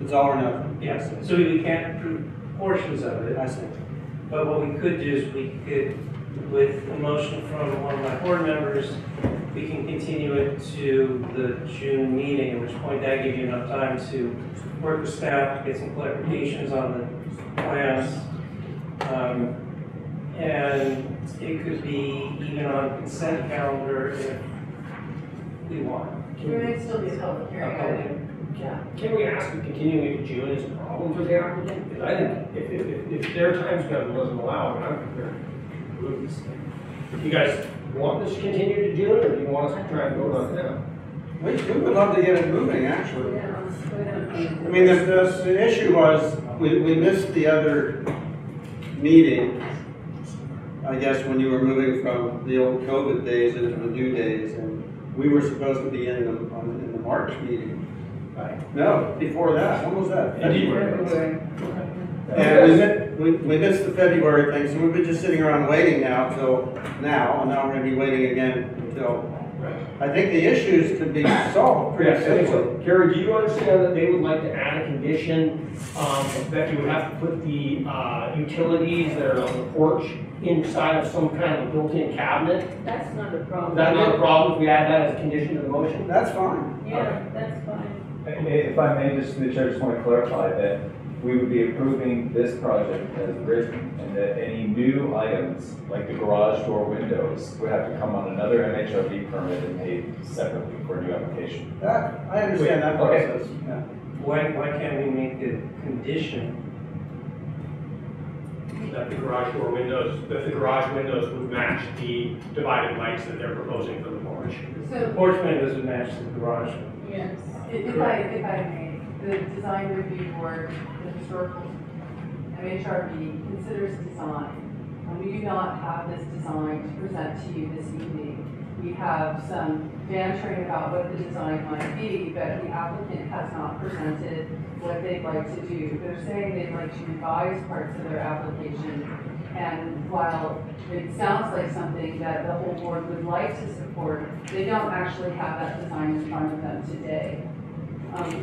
It's all or nothing? Yes. So we can't approve portions of it. I see. But what we could do is we could, with a motion from one of my board members, we can continue it to the June meeting, at which point that gives you enough time to work with staff, get some clarifications on the plans. And it could be even on consent calendar if we want. There may still be a public hearing. Yeah. Can we ask if continuing to June is a problem for the applicant? Because I think if their time schedule doesn't allow it, I'm prepared to move this thing. If you guys want this to continue to June, or do you want us to try and vote on it now? We would love to get it moving, actually. I mean, the issue was, we missed the other meeting, I guess, when you were moving from the old COVID days into the new days, and we were supposed to be in the March meeting. Right. No, before that. When was that? February. And we missed the February thing, so we've been just sitting around waiting now till now, and now we're going to be waiting again until. I think the issues could be solved pretty simply. So, Gary, do you understand that they would like to add a condition that you would have to put the utilities that are on the porch inside of some kind of a built-in cabinet? That's not a problem. Is that not a problem if we add that as a condition to the motion? That's fine. Yeah, that's fine. If I may, just the chair, just want to clarify that we would be approving this project as written, and that any new items, like the garage door windows, would have to come on another MHRB permit and paid separately for a new application. I understand that process. Yeah. Why can't we make a condition That the garage door windows, that the garage windows would match the divided lights that they're proposing for the porch? The porch windows would match the garage. Yes. If I may, the design review board, the historical MHRB considers design. And we do not have this design to present to you this evening. We have some bantering about what the design might be, but the applicant has not presented what they'd like to do. They're saying they'd like to revise parts of their application. And while it sounds like something that the whole board would like to support, they don't actually have that design in front of them today.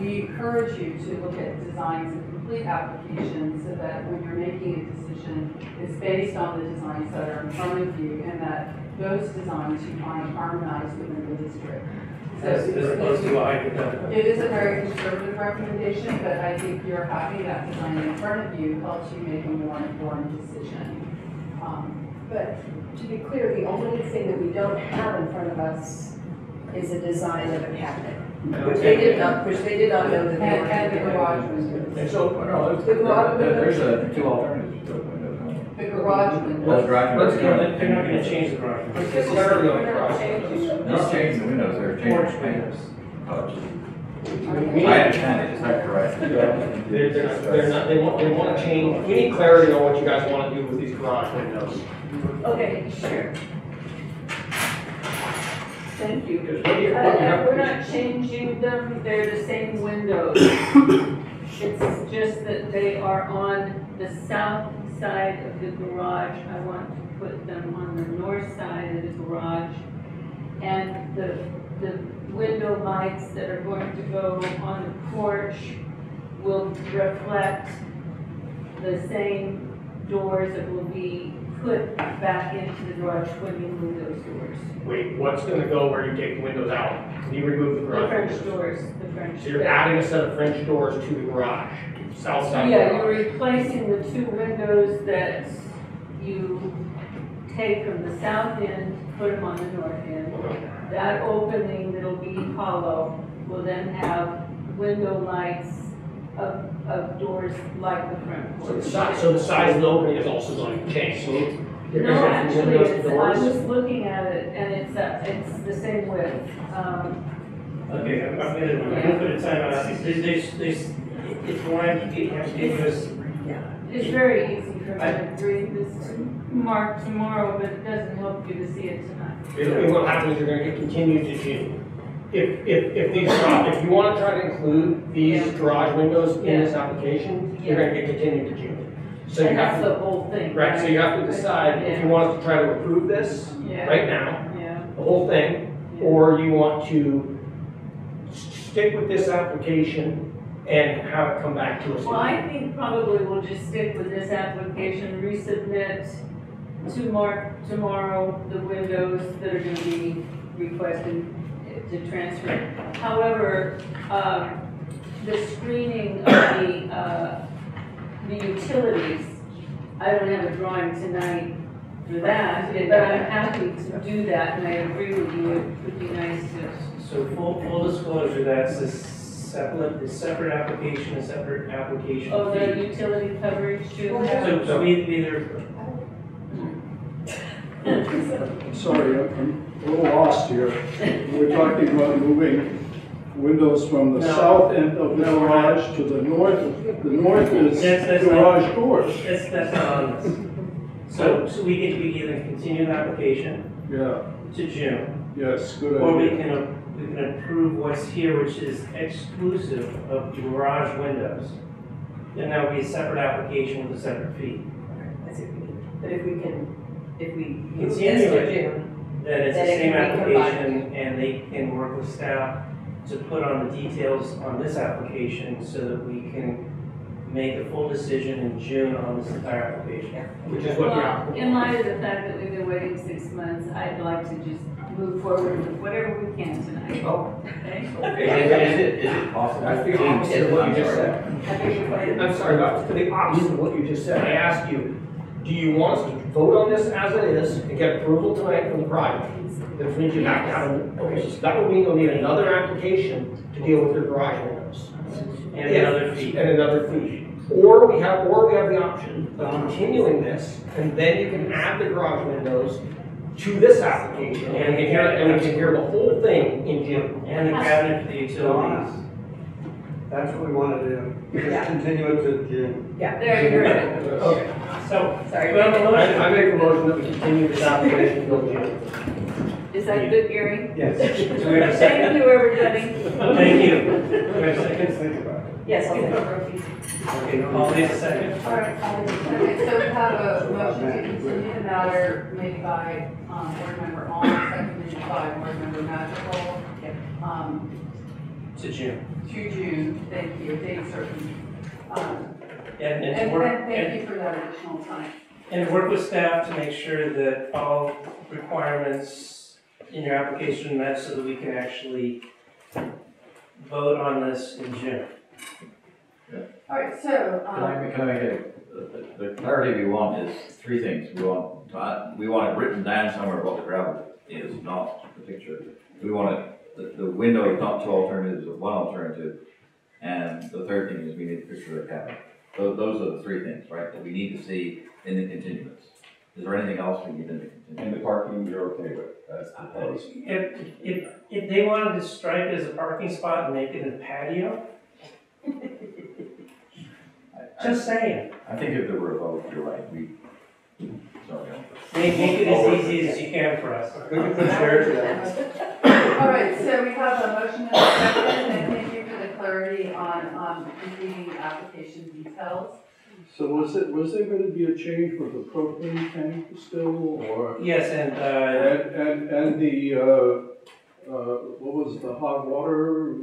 We encourage you to look at designs and complete applications so that when you're making a decision, it's based on the designs that are in front of you, and that those designs you find harmonized within the district. So As opposed to a hypothetical. it is a very conservative recommendation, but I think you're having that design in front of you helps you make a more informed decision. But to be clear, the only thing that we don't have in front of us is a design of a cabinet. Which they did not know that they were. And the garage windows. And so, no, The garage There's windows, two alternatives to the windows. the garage windows. Those garage windows. They're not gonna change the garage. let's get clarity on the garage. They're not changing the windows, they're Porch changing windows. colors. We I need- understand it, is that correct? They're not, they want to change, we need clarity on what you guys want to do with these garage windows. Okay, sure. Thank you. Because what you have. We're not changing them, they're the same windows. It's just that they are on the south side of the garage. I want to put them on the north side of the garage. And the window lights that are going to go on the porch will reflect the same doors that will be put back into the garage when you move those doors. Wait, what's gonna go where you take the windows out? Can you remove the The garage French windows? doors, the French. So you're adding a set of French doors to the garage, south side of the Yeah, garage. you're replacing the two windows that you take from the south end, put them on the north end. That opening that'll be hollow will then have window lights of doors like the front So the porch. size, so the size of the opening is also going to change. You're No, gonna have actually, windows to it's, I doors. was looking at it and it's the same width. Okay, I'm gonna put a time out. It's more ambiguous. It's very easy for me to read this to Mark tomorrow, but it doesn't help you to see it tonight. What happens is you're gonna get continued to June. If you wanna try to include these Yeah. garage windows in this Yeah. application, you're Yeah. gonna get continued to June. So you And have that's to, the whole thing. right, so you have to decide if you want us to try to approve this Yeah. right now, Yeah. the whole thing, or you want to stick with this application and have it come back to us. Well, I think probably we'll just stick with this application, resubmit to Mark tomorrow the windows that are gonna be requested to transfer. However, the screening of the utilities, I don't have a drawing tonight for that, but I'm happy to do that, and I agree with you, it would be nice to. So full disclosure, that's a separate application, a separate application Oh, the fee. utility coverage too? So we either, Sorry, I'm a little lost here. We're talking about moving windows from the No. south end of the No, we're garage to the north. The north is That's garage doors. that's not on this. So we can either continue the application Yeah, to June, yes, good or we idea. can approve what's here, which is exclusive of garage windows. And that would be a separate application with a separate fee. That's if we can, but if we move this Continue to it. June, Then it's Then the it same can be combined. application, and they can work with staff to put on the details on this application so that we can make a full decision in June on this entire application. Which is what you're. Well, in light of the fact that we've been waiting 6 months, I'd like to just move forward with whatever we can tonight. Oh. Okay? Is it possible? That's the opposite of what you just said. I beg your pardon? I'm sorry, about the opposite of what you just said. I asked you, do you want us to vote on this as it is and get approval tonight from the project? Which means you have to have, okay, so that would mean you'll need another application to deal with your garage windows. And another fee. And another fee. Or we have the option of continuing this, and then you can add the garage windows to this application, and we can hear the whole thing in June. And the cabinet for the utilities. That's what we want to do. Yeah. Just continue it to June. yeah. There you go. Okay. So, Sorry. we have a motion. I make a motion that we continue this application until June. Is that good, Gary? Yes. Do we have a Thank second? you, everybody. Thank you. Do we have a second? Think about it. Yes, I'll take over. Okay, I'll take a second. All right, okay, so we have a motion to continue the matter made by, board member Alm, seconded by board member Madrigal. To June. To June, thank you, date certain. And And to work, thank you for that additional time. and work with staff to make sure that all requirements in your application are met so that we can actually vote on this in June. All right, so, Can I make it, the clarity we want is three things. We want it written down somewhere what the gravel is, not the picture. We want it the window is not two alternatives, but one alternative. And the third thing is we need a picture of the cabin. So those are the three things, right, that we need to see in the continuance. Is there anything else we need in the continuance? And the parking, you're okay with, as proposed. If they wanted to strike it as a parking spot and make it a patio, just saying. I think if there were a vote, you're right, sorry. Make it as easy as you can for us. We can put chairs down. All right, so we have a motion and a second, and thank you for the clarity on completing application details. So was there going to be a change with the propane tank still, or? Yes, and the, what was the hot water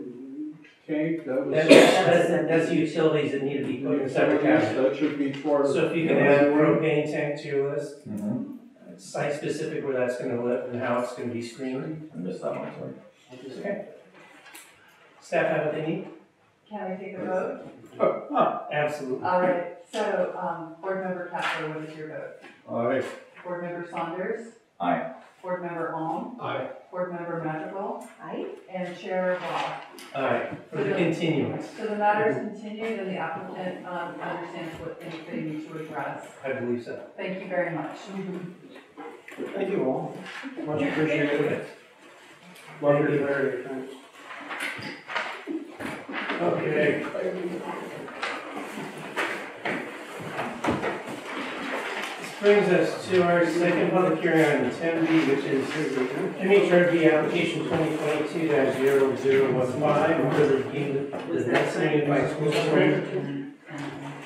tank? that's the utilities that need to be put in separate categories. That should be part of. So if you can add a propane tank to your list, Mm-hmm. site specific where that's gonna live and how it's gonna be screened. I missed that one, sorry. Okay. Staff have what they need? Can I take a vote? Absolutely. All right, so, Board Member Kessler, what is your vote? Aye. Board Member Saunders? Aye. Board Member Holm? Aye. Board Member Madrigal? Aye. And Chair Roth? Alright, for the continuance, So the matter is continued and the applicant understands what they need to address. I believe so. Thank you very much. Thank you all. Much appreciated. Love your clarity, thanks. Okay. This brings us to our second public hearing on 10B, which is MHRD application 2022-0015 for the Mendocino Unified School District.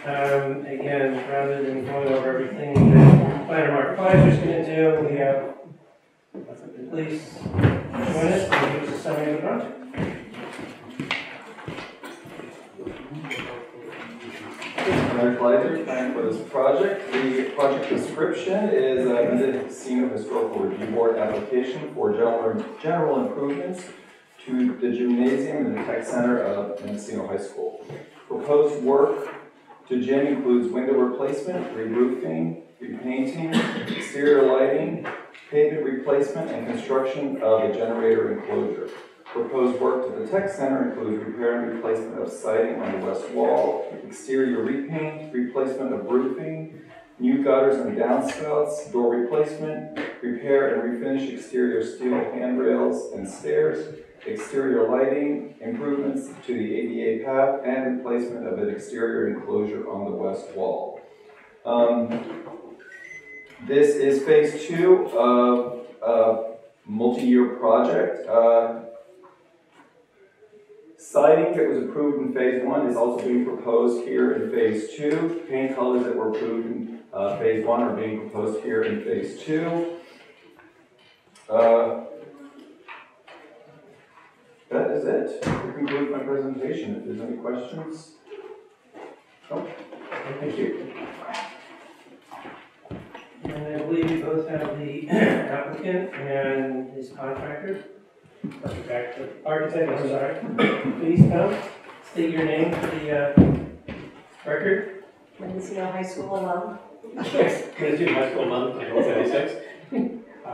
Again, rather than going over everything that planner Mark Fleischer's going to do, we have the police join us and give us a summary of the project. Planner Fleischer, planning for this project. The project description is a Mendocino Historical Review Board application for general improvements to the gymnasium and the tech center of Mendocino High School. Proposed work to gym includes window replacement, re-roofing, repainting, exterior lighting, pavement replacement, and construction of a generator enclosure. Proposed work to the tech center includes repair and replacement of siding on the west wall, exterior repaint, replacement of roofing, new gutters and downspouts, door replacement, repair and refinish exterior steel handrails and stairs, exterior lighting, improvements to the ADA path, and replacement of an exterior enclosure on the west wall. This is phase 2 of a multi-year project. Siding that was approved in phase 1 is also being proposed here in phase 2. Paint colors that were approved in phase 1 are being proposed here in phase 2. That is it. To conclude my presentation, if there's any questions. Oh, thank you. And I believe we both have the applicant and his contractor. Architect, I'm sorry. Please come, state your name for the record. Mendocino High School alum. Yes, Mendocino High School alum, 1976.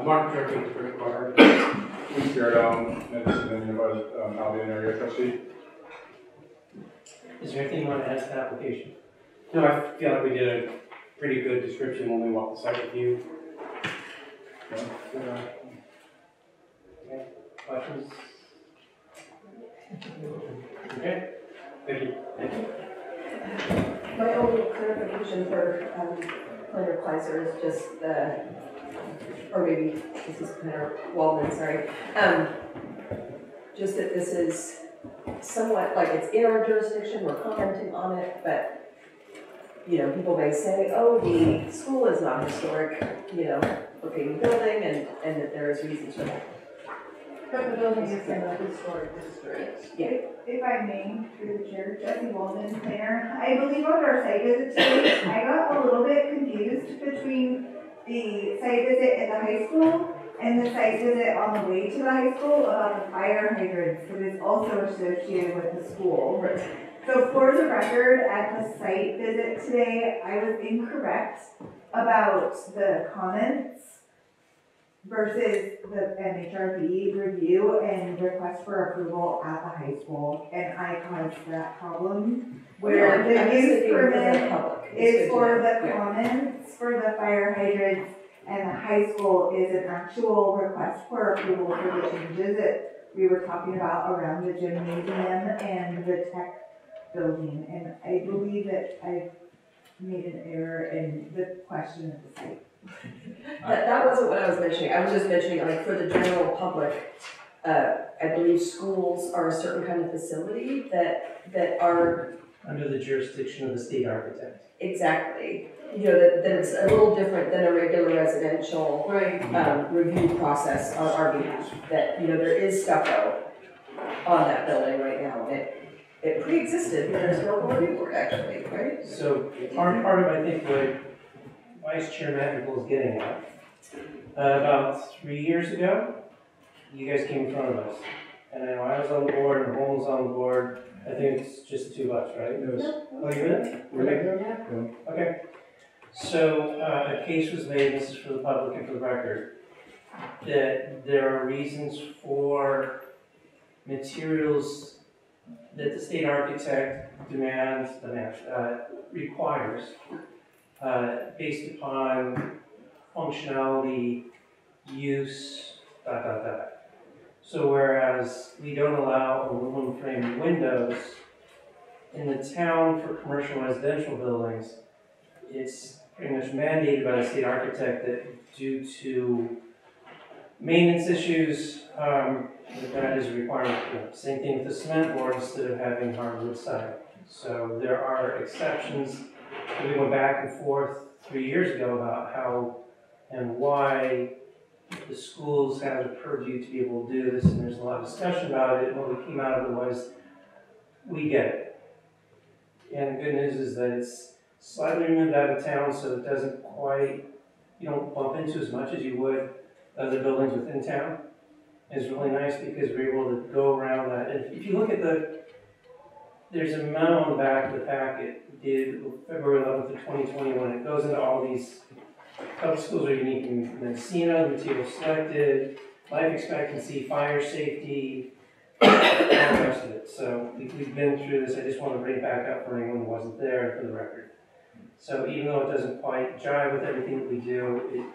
Mark Jerky, for our Please stare down, Mendocino Unified Albion Area Trustee. Is there anything you want to add to the application? No, I feel like we did a pretty good description when we walked the site with you. Okay, questions? Okay, Thank you. My only clarification for Planner Kleiser is just the, or maybe this is Planner Waldman, sorry. Just that this is somewhat like it's in our jurisdiction, we're commenting on it, but you know, people may say, oh, the school is not historic, you know, looking building, and that there is reason to that. But the building is in the historic district. Yeah. If I may, through the chair, Jesse Walden, planner. I believe on our site visit today, I got a little bit confused between the site visit at the high school and the site visit on the way to the high school about the fire hydrants that is also associated with the school. Right. So for the record, at the site visit today, I was incorrect about the comments versus the MHRB review and request for approval at the high school. And I caused that problem where the use permit is for the comments for the fire hydrants, and the high school is an actual request for approval for the changes that we were talking about around the gymnasium and the tech building. And I believe that I made an error in the question of the site. That wasn't what I was mentioning. I was just mentioning, like, for the general public, I believe schools are a certain kind of facility that are under the jurisdiction of the state architect. exactly, you know, that it's a little different than a regular residential review process on our behalf. That, you know, there is stucco on that building right now, and it pre-existed with a historical review board, actually, right? So part of, I think, what Vice Chair Madrigal is getting at, about 3 years ago, you guys came in front of us. And I know I was on the board, and Holmes was on the board. I think it's just the two of us, right? Yes. Oh, you did? Okay. Okay. So a case was made, this is for the public and for the record, that there are reasons for materials that the state architect requires based upon functionality, use, ... So whereas we don't allow aluminum frame windows in the town for commercial residential buildings, it's pretty much mandated by the state architect that due to maintenance issues, that is a requirement. Same thing with the cement board instead of having hardwood side. So there are exceptions. We went back and forth 3 years ago about how and why the schools have the purview to be able to do this, and there's a lot of discussion about it. And what we came out of it was, we get it. And the good news is that it's slightly removed out of town, so it doesn't quite, you don't bump into as much as you would other buildings within town. It's really nice because we're able to go around that. And if you look at there's a memo on the back of the packet dated February 11th of 2021. It goes into all these. Public schools are unique in Mendocino, material selected, life expectancy, fire safety, all the rest of it. So we've been through this. I just want to bring it back up for anyone who wasn't there for the record. So even though it doesn't quite jive with everything that we do,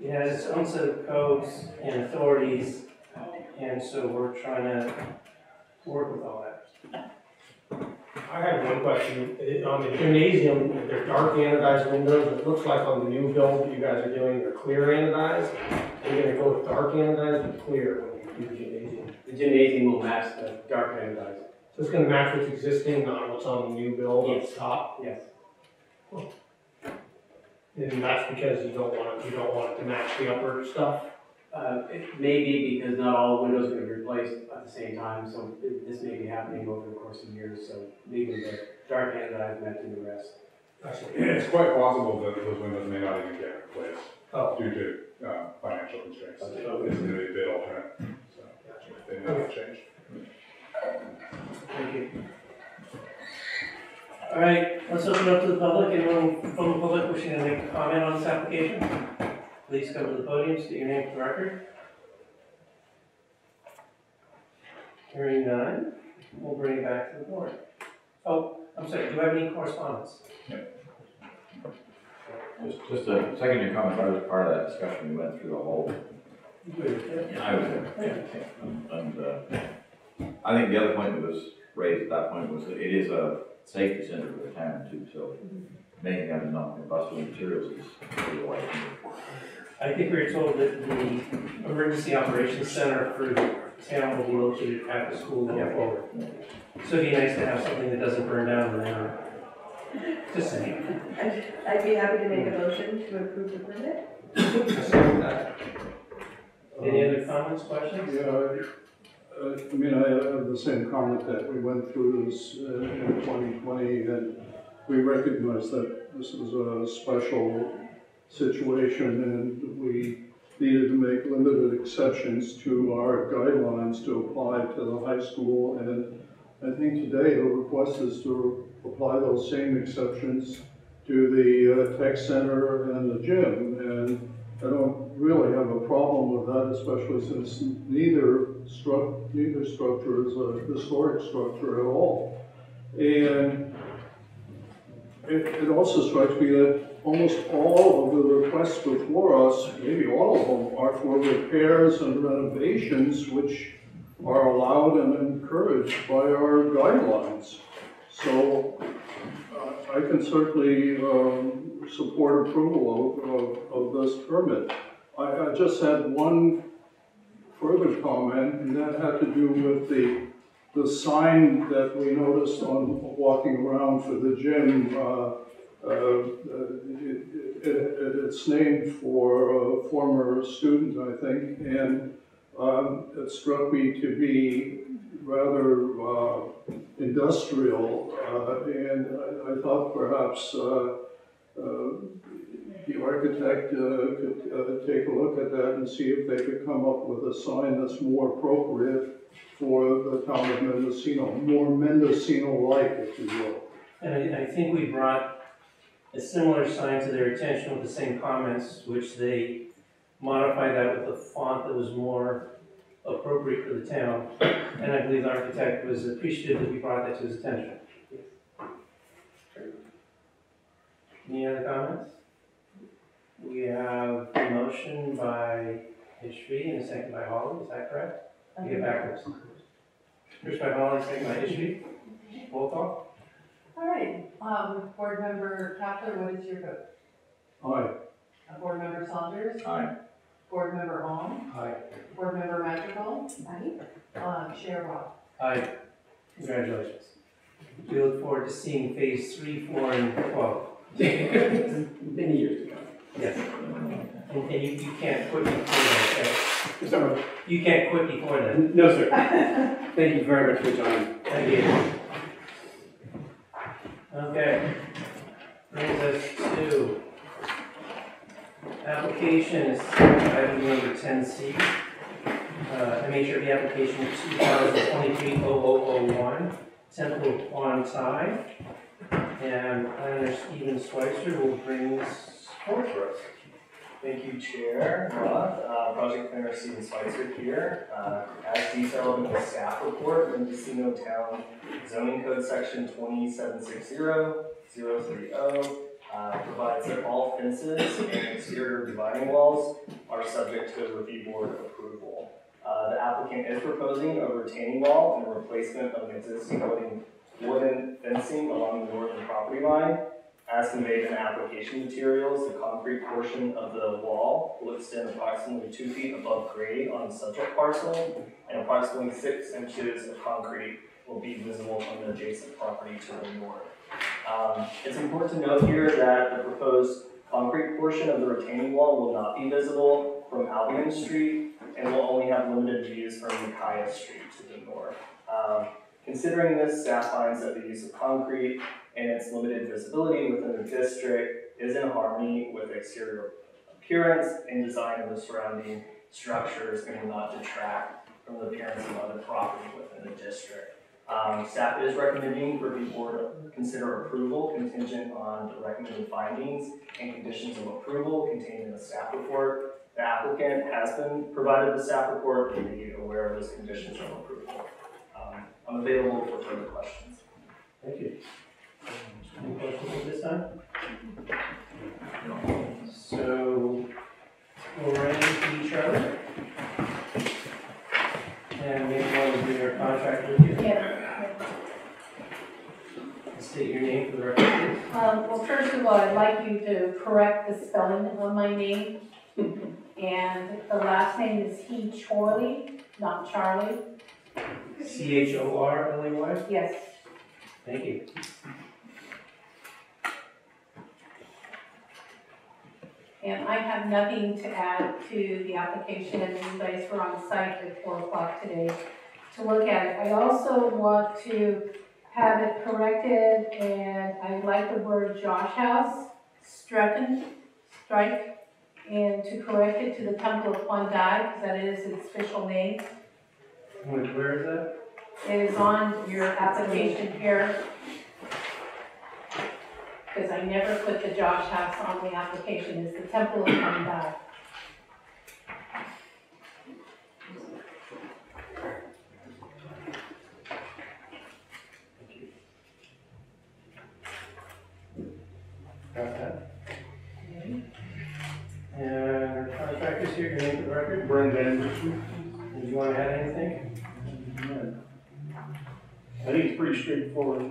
it has its own set of codes and authorities, and so we're trying to work with all that. I had one question. On the gymnasium, they're dark anodized windows. It looks like on the new build that you guys are doing, they're clear anodized. Are you going to go with dark anodized or clear when you do the gymnasium? The gymnasium will match the dark anodized. So it's going to match what's existing, not what's on the new build at the top? Yes. And that's because you don't want it to match the upper stuff? It may be because not all windows are going to be replaced at the same time, so this may be happening over the course of years, so leaving the dark anodized matching the rest. It's quite possible that those windows may not even get replaced due to financial constraints. Okay. So it's going to be a bit alternate, so they may not change. Thank you. All right, let's open up to the public. Anyone from the public wishing to make a comment on this application? Please come to the podium, state your name for the record. Hearing none, we'll bring it back to the board. Oh, I'm sorry, do you have any correspondence? Just a second to comment, I was part of that discussion, we went through the whole. I was there. And I think the other point that was raised at that point was that it is a safety center for the town too, so making out non-combustible materials is pretty likely. I think we were told that the emergency operations center for the town will be located at the school going forward. So it'd be nice to have something that doesn't burn down there. Just saying. I'd be happy to make a motion to approve the permit. Any other comments, questions? Yeah, I mean, I have the same comment that we went through this in 2020, and we recognize that this is a special situation, and we needed to make limited exceptions to our guidelines to apply to the high school, and I think today the request is to apply those same exceptions to the tech center and the gym, and I don't really have a problem with that, especially since neither structure is a historic structure at all. And it also strikes me that almost all of the requests before us, maybe all of them, are for repairs and renovations, which are allowed and encouraged by our guidelines. So I can certainly support approval of this permit. I just had one further comment, and that had to do with the sign that we noticed on walking around for the gym. It's named for a former student, I think, and it struck me to be rather industrial, and I thought perhaps the architect could take a look at that and see if they could come up with a sign that's more appropriate for the town of Mendocino, more Mendocino-like, if you will. And I think we brought a similar sign to their attention with the same comments, which they modified that with a font that was more appropriate for the town. And I believe the architect was appreciative that we brought that to his attention. Any other comments? We have a motion by Ishvi and a second by Holly, is that correct? You get backwards. First by Holly, second by Ishvi. Roll call. All right, Board Member Kapler, what is your vote? Aye. Board Member Saunders? Aye. Board Member Ong? Aye. Board Member Madrigal? Aye. Chair Roth? Aye. Congratulations. We look forward to seeing phase 3, 4, and 12. Many years ago. Yes. And you can't quit before that, okay? Sorry. You can't quit before that. No, sir. Thank you very much for joining. Thank you. Okay. Brings us to application is item number 10C. MHRB application 2023-0001, Temple of Quan Thai. And planner Stephen Schweitzer will bring this forward for us. Thank you, Chair Roth. Project Planner Stephen Schweitzer here. As detailed in the staff report, Mendocino Town Zoning Code Section 2760030 provides that all fences and exterior dividing walls are subject to review board approval. The applicant is proposing a retaining wall and a replacement of an existing wooden fencing along the northern property line. As conveyed in the application materials, the concrete portion of the wall will extend approximately 2 feet above grade on the subject parcel, and approximately 6 inches of concrete will be visible from the adjacent property to the north. It's important to note here that the proposed concrete portion of the retaining wall will not be visible from Albion Street and will only have limited views from Ukiah Street to the north. Considering this, staff finds that the use of concrete and its limited visibility within the district is in harmony with exterior appearance and design of the surrounding structures and will not detract from the appearance of other property within the district. Staff is recommending review board consider approval contingent on the recommended findings and conditions of approval contained in the staff report. The applicant has been provided the staff report and made aware of those conditions of approval. I'm available for further questions. Thank you. Any questions at this time? So, we'll run into each other. And maybe want to bring your contract with you. Yeah. State your name for the record, please. Well, first of all, I'd like you to correct the spelling of my name. And the last name is Chorley, not Charlie. Chorley? Yes. Thank you. And I have nothing to add to the application, and you guys were on site at 4 o'clock today to look at it. I also want to have it corrected, and I like the word Josh House, strike, and to correct it to the Temple of Quan Thai, because that is its official name. Where is that? It is on your application here, because I never put the Josh House on the application. It's the Temple of Quan Thai. Got that? And our contractors here, your name for the record? Brenda Anderson. Did you want to add anything? I think it's pretty straightforward.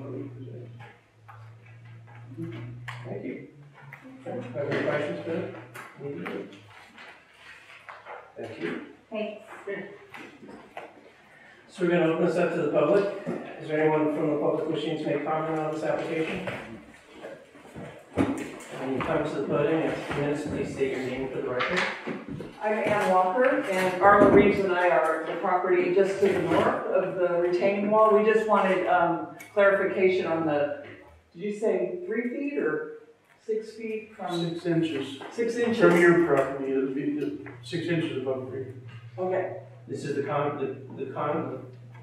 Thank you. Have any questions, Bill? Thank you. Thanks. So we're going to open this up to the public. Is there anyone from the public wishing to make comment on this application? When you come to the podium, in 2 minutes, please state your name for the record. I'm Ann Walker, and Arla Reeves and I are the property just to the north of the retaining wall. We just wanted clarification on the, did you say 3 feet or 6 feet from? 6 inches. 6 inches? From your property, it would be 6 inches above grade. Okay. This is the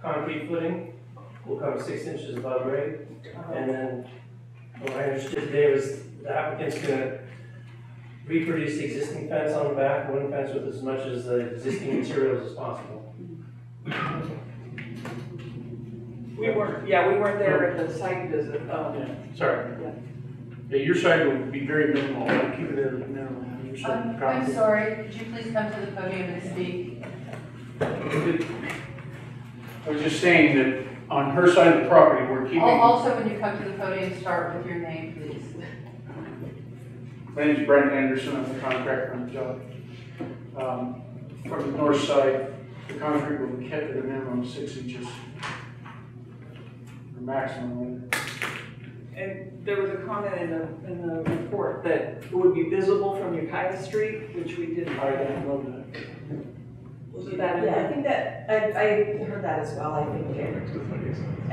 concrete footing will come 6 inches above grade. And then what I understood today was the applicant's going to reproduce the existing fence on the back, wooden fence with as much as the existing materials as possible. We weren't there at the site visit. Sorry. Yeah, your side would be very minimal. I'd keep it at a minimum. Your side I'm concrete. sorry, could you please come to the podium and speak? I was just saying that on her side of the property, we're keeping. Also, when you come to the podium, start with your name, please. My name's Brent Anderson, I'm the contractor on the job. From the north side, the concrete will be kept at a minimum of 6 inches. Or maximum. And there was a comment in the report that it would be visible from Ukiah Street, which we didn't. I don't know that. Was it that? Yeah, I think that, I heard that as well, I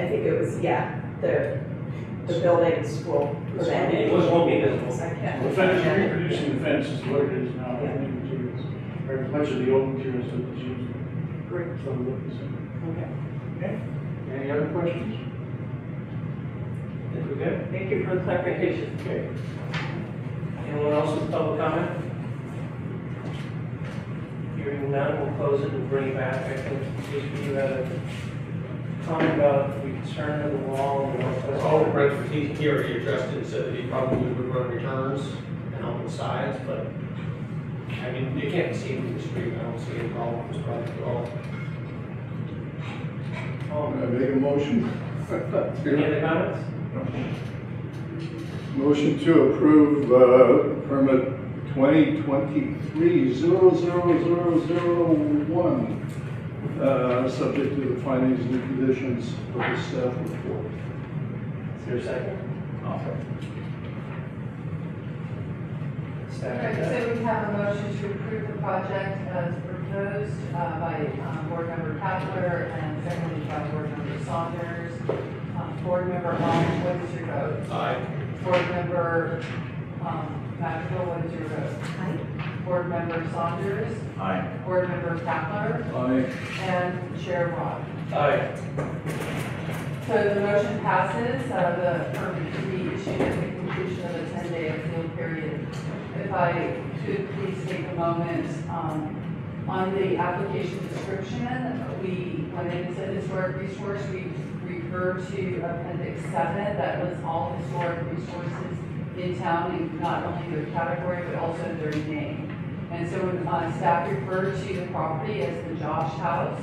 think it was, yeah, the buildings will prevent it. It won't be visible. The fence, reproducing the fence is what it is now, the new materials, or much of the old materials that was used. Great. Okay. Any other questions? Think we're good? Thank you for the clarification. Okay. Anyone else with public comment? Hearing none, we'll close it and bring it back. I think you had a comment about the concern of the wall and the All the Brentford, he already addressed it and said that he probably would run returns and on the sides, but I mean, you can't see from the street. I don't see any problem with this project at all. I make a motion. Any other comments? Motion to approve permit 2023-00001, subject to the findings and conditions of the staff report. Is there a second? Okay, so we have a motion to approve the project as proposed by Board Member Kapler and seconded by Board Member Saunders. Board Member Long, what is your vote? Aye. Board Member Maxwell, what is your vote? Aye. Board Member Saunders? Aye. Board Member Kapler? Aye. And Chair Rock. Aye. So the motion passes, the permit to be issued at the conclusion of a 10-day appeal period. If I could please take a moment, on the application description, when it is a historic resource, we refer to Appendix 7, that lists all historic resources in town, in not only their category, but also their name. And so when staff referred to the property as the Josh House,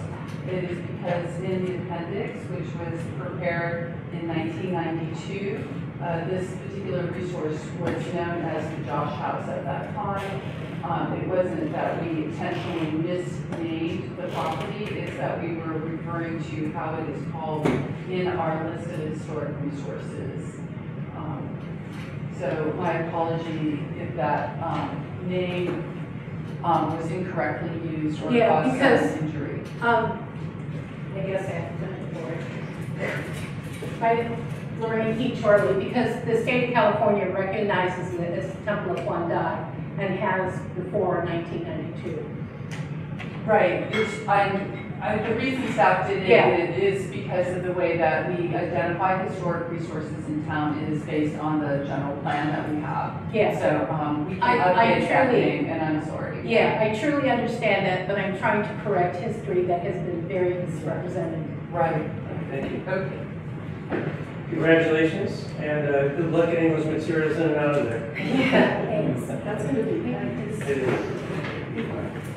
it is because in the appendix, which was prepared in 1992, this particular resource was known as the Josh House at that time. It wasn't that we intentionally misnamed the property, it's that we were referring to how it is called in our list of historic resources. So my apology if that name was incorrectly used or caused some injury. I guess I have to finish the board. By Lorraine P. Chorley, because the state of California recognizes it as the Temple of Wandai and has before 1992. Right, the reason staff did it is because of the way that we identify historic resources in town is based on the general plan that we have. Yeah. So we can update that name, and I'm sorry. Yeah, I truly understand that, but I'm trying to correct history that has been very misrepresented. Right. Thank you. Okay. Congratulations, and good luck getting those materials in and out of there. Yeah, thanks. That's going to be nice. It is.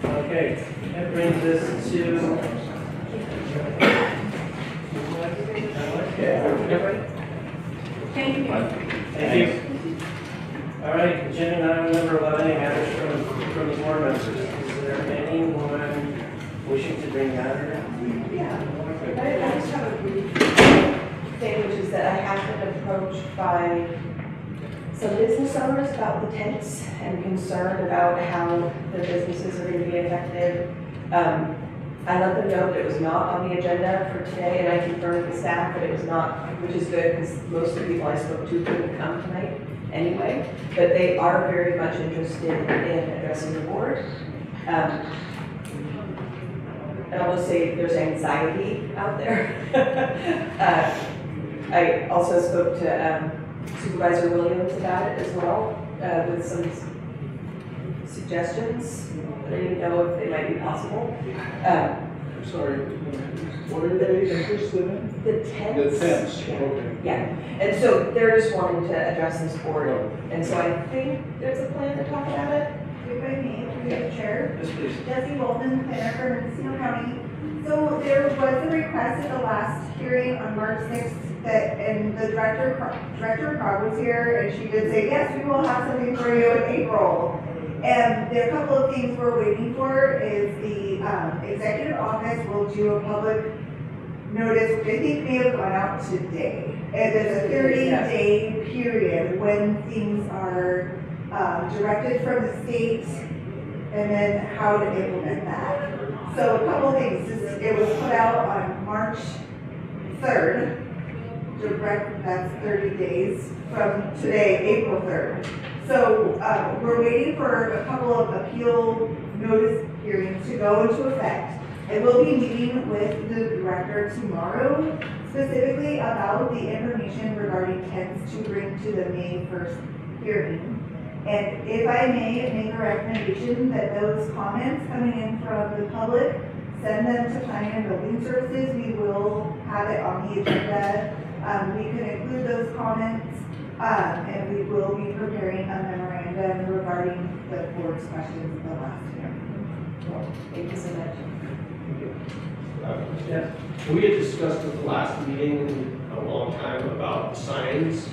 Okay, that brings us to. Thank you. Thank you. All right, agenda item number 11, matters from the board members. Is there anyone wishing to bring matter? Yeah, I just have a brief thing, which is that I have been approached by some business owners about the tents and concerned about how their businesses are going to be affected. I let them know that it was not on the agenda for today, and I confirmed with staff that it was not, which is good because most of the people I spoke to couldn't come tonight anyway, but they are very much interested in addressing the board. And I'll just say there's anxiety out there. I also spoke to Supervisor Williams about it as well, with some suggestions, but I didn't know if they might be possible. I'm sorry, what are they interested in? The tents. The tents, okay. Yeah, and so they're just wanting to address this board, and so I think there's a plan to talk about it. If I may, through the chair. Yes, please. Jesse Walden, planner for Mendocino County. So there was a request at the last hearing on March 6th that, and the Director Krog was here, and she did say, yes, we will have something for you in April. And there are a couple of things we're waiting for is the executive office will do a public notice, which I think may have gone out today. And there's a 30-day period when things are directed from the state and then how to implement that. So a couple of things. It was put out on March 3rd. That's 30 days from today, April 3rd. So we're waiting for a couple of appeal notice hearings to go into effect. And we'll be meeting with the director tomorrow specifically about the information regarding tents to bring to the May 1st hearing. And if I may make a recommendation that those comments coming in from the public, send them to Planning and Building Services. We will have it on the agenda. We can include those comments, and we will be preparing a memorandum regarding the board's questions at the last hearing. Thank you so much. Yeah. We had discussed at the last meeting a long time about signs,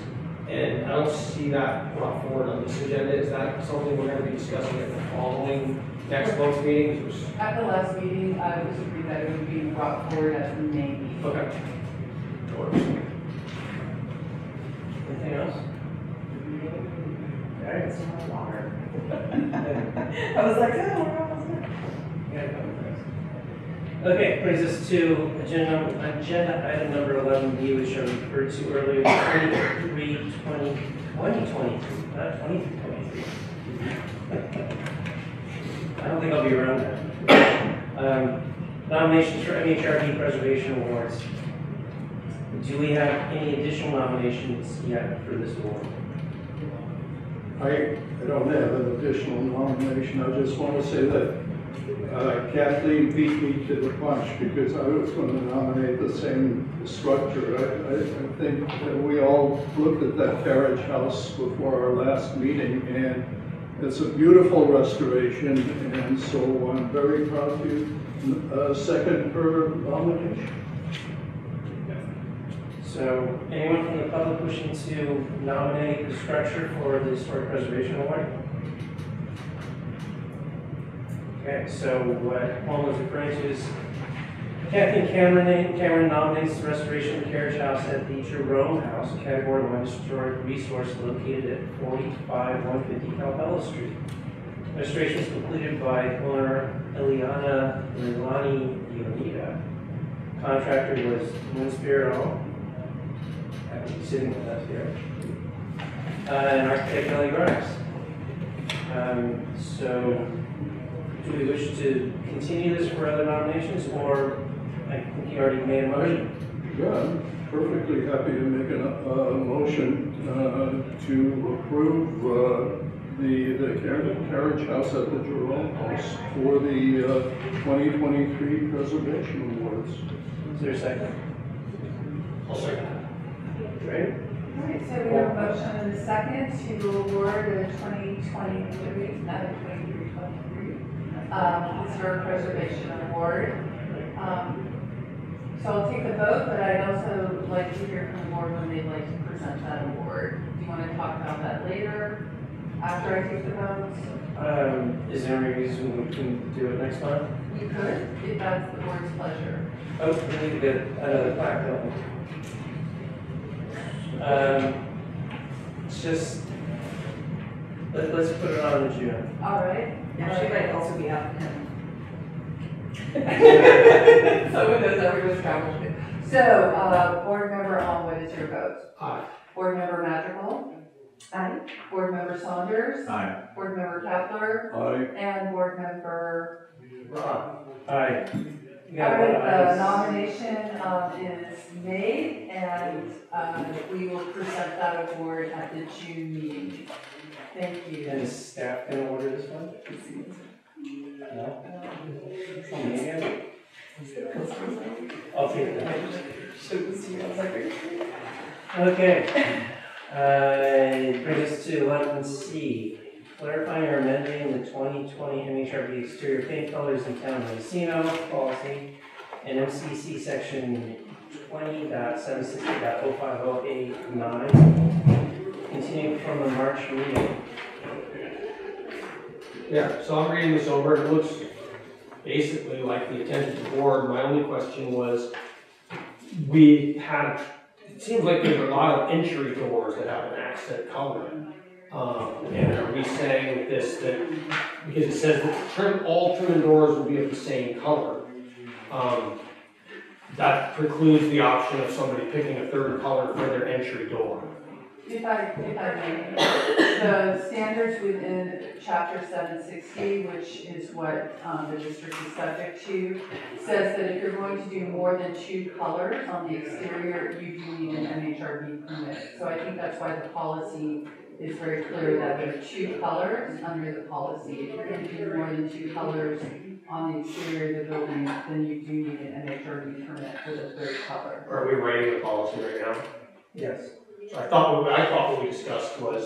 and I don't see that brought forward on this agenda. Is that something we're going to be discussing at the following next month's meeting? At the last meeting, I was agreed that it would be brought forward at the May meeting. Okay. Anything else? Okay. It's not water. I was like, oh, we're almost done. Okay, brings us to agenda item number 11B, which I referred to earlier, 2023, not 23. I don't think I'll be around then. Nominations for MHRD Preservation Awards. Do we have any additional nominations yet for this award? I don't have an additional nomination. I just want to say that Kathleen beat me to the punch because I was going to nominate the same structure. I think that we all looked at that carriage house before our last meeting, and it's a beautiful restoration, and so I'm very proud to second her nomination. So, anyone from the public wishing to nominate the structure for the Historic Preservation Award? Okay, so what Paul was referring to is Captain Cameron nominates the restoration of the carriage house at the Jerome House, a Category 1 historic resource located at 45150 Calabella Street. Restoration was completed by owner Eliana Milani Dionita. Contractor was Moonspiro, sitting with us here, and architect Kelly Grimes. So, do we wish to continue this for other nominations, or I think you already made a motion? Yeah, I'm perfectly happy to make a motion to approve the carriage house at the Jerome House for the 2023 Preservation Awards. Is there a second? I'll second. Right? All right, so we have a motion and a second to award the 2023, not 23, Historic Preservation Award. So I'll take the vote, but I'd also like to hear from the board when they'd like to present that award. Do you want to talk about that later, after I take the votes? Is there any reason we can do it next month? You could, if that's the board's pleasure. Oh, we need to get another plaque, don't we? It's just, let's put it on in June. All right. Yeah, she might also be out of town. Someone knows everyone's travel. So, board member Allwood is your vote. Aye. Board member Madrigal. Aye. Board member Saunders. Aye. Board member Kepler. Aye. And board member Rob. Aye. All right, the nomination is made, and we will present that award at the June meeting. Thank you. And is staff gonna order this one? No? Maybe. I'll take that. Okay. Brings us to 11C. Clarifying or amending the 2020 MHRB exterior paint colors in town of Mendocino policy and MCC section 20.760.050A9, continuing from the March meeting. Yeah, so I'm reading this over, it looks basically like the intent of the board. My only question was, it seems like there's a lot of entry doors that have an accent color. And are we saying with this that, because it says that all trim and doors will be of the same color, that precludes the option of somebody picking a third color for their entry door. If I may, the standards within chapter 760, which is what the district is subject to, says that if you're going to do more than 2 colors on the exterior, you do need an MHRB permit. So I think that's why the policy is very clear that there are 2 colors under the policy. If you're going to do more than 2 colors on the exterior of the building, then you do need an MHRB permit for the 3rd color. Are we writing the policy right now? Yes. So I thought what we discussed was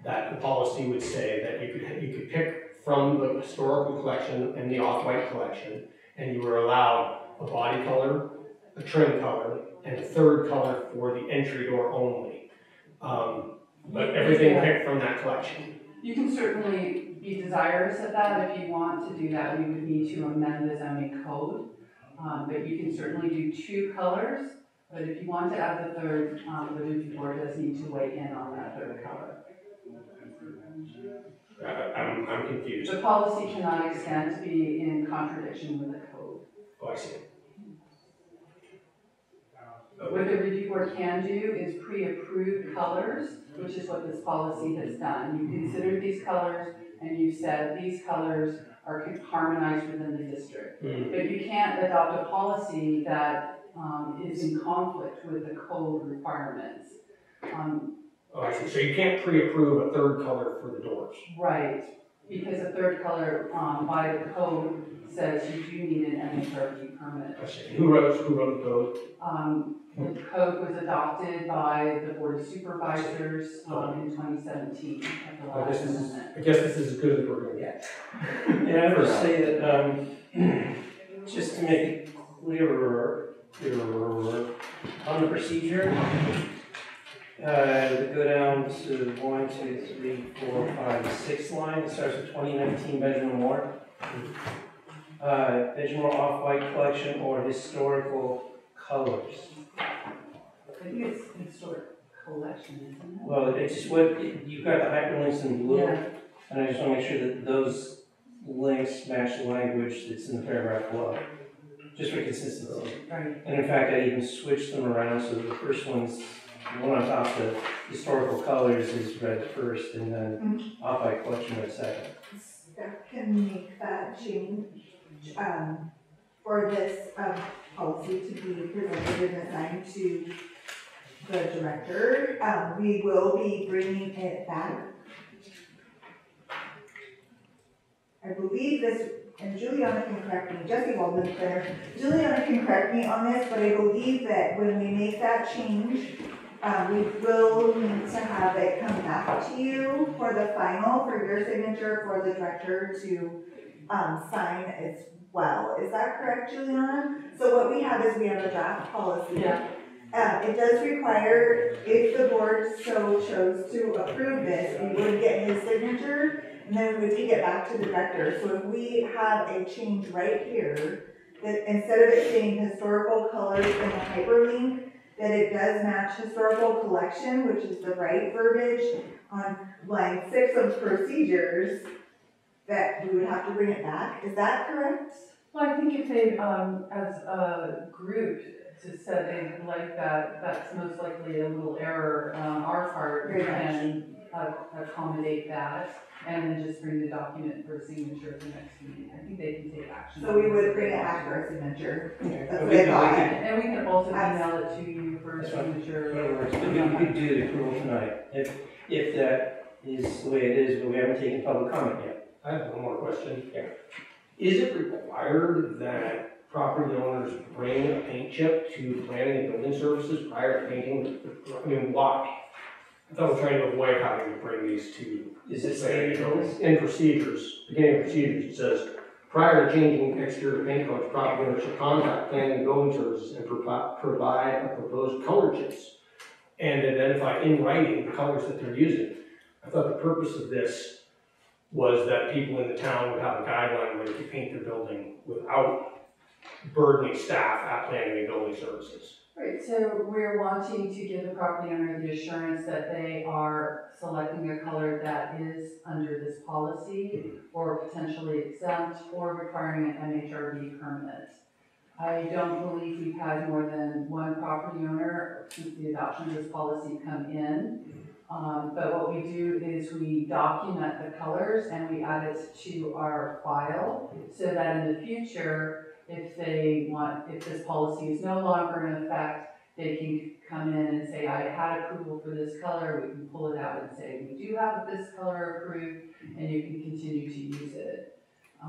that the policy would say that you could pick from the historical collection and the off-white collection, and you were allowed a body color, a trim color, and a 3rd color for the entry door only. But everything picked from that collection. You can certainly be desirous of that. If you want to do that, we would need to amend the zoning code. But you can certainly do 2 colors. But if you want to add the 3rd, the review board does need to weigh in on that 3rd color. I'm confused. The policy cannot extend to be in contradiction with the code. Oh, I see. What the review board can do is pre-approve colors, which is what this policy has done. You considered these colors and you said these colors are harmonized within the district. But you can't adopt a policy that is in conflict with the code requirements. Oh, I see. So you can't pre-approve a 3rd color for the doors. Right, because a 3rd color by the code says you do need an MHRB permit. I see. Who wrote the code? The code was adopted by the Board of Supervisors in 2017 at the last amendment. I guess this is as good as we're going to get. And I would say that just to make it clearer on the procedure, to go down to 1, 2, 3, 4, 5, 6 line. It starts with 2019 Benjamin Moore. Benjamin Moore off-white collection or historical colors. I think it's historic collection, isn't it? Well, it's just you've got the hyperlinks in blue, Yeah. and I just want to make sure that those links match the language that's in the paragraph below, just for consistency. Right. And in fact, I even switched them around so the first one's the one on top, the historical colors is read first, and then off-white collection read second. Staff can make that change for this policy to be presented and assigned to the director. We will be bringing it back. I believe this, and Juliana can correct me, Jesse Waldman Center, Juliana can correct me on this, but I believe that when we make that change, We will need to have it come back to you for the final, for your signature, for the director to sign as well. Is that correct, Juliana? So what we have is we have a draft policy. Yeah. It does require, if the board so chose to approve this, we would get his signature, and then we would take it back to the director. So if we have a change right here, that instead of it saying historical colors in the hyperlink, that it does match historical collection, which is the right verbiage, on line 6 of procedures, that we would have to bring it back. Is that correct? Well, I think if they, as a group, to said they like that, that's most likely a little error on our part. We can accommodate that and then just bring the document for signature at the next meeting. I think they can take action. So we would bring it back for a signature. That's what We I could- thought. And we can also email it to you for a signature. In other words, we could do the approval tonight, if that is the way it is, but we haven't taken public comment yet. I have one more question. Yeah. Is it required that property owners bring a paint chip to planning and building services prior to painting? I mean, why? I thought we're trying to avoid having to bring these to. Is it stated in procedures, beginning of procedures, it says, prior to changing exterior paint coats, property owners should contact planning and building services and provide a proposed color chips and identify in writing the colors that they're using. I thought the purpose of this was that people in the town would have a guideline where they could paint their building without burdening staff at planning and building services. Right, so we're wanting to give the property owner the assurance that they are selecting a color that is under this policy or potentially exempt or requiring an MHRB permit. I don't believe we've had more than one property owner since the adoption of this policy come in. But what we do is we document the colors and we add it to our file so that in the future, if this policy is no longer in effect, they can come in and say, I had approval for this color. We can pull it out and say, we do have this color approved, and you can continue to use it.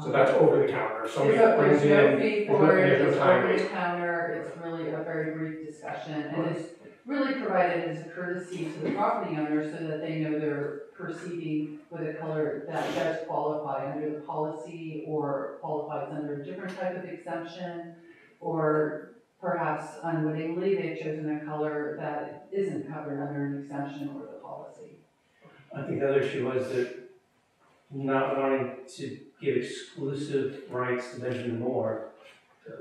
So that's over the counter. If somebody brings in, There's no fee for it, there's it's no time over the waste. counter, it's really a very brief discussion, and it's really provided as a courtesy to the property owner so that they know they're proceeding with a color that does qualify under the policy or qualifies under a different type of exemption, or perhaps unwittingly they've chosen a color that isn't covered under an exemption or the policy. I think the other issue was that not wanting to give exclusive rights to Benjamin Moore.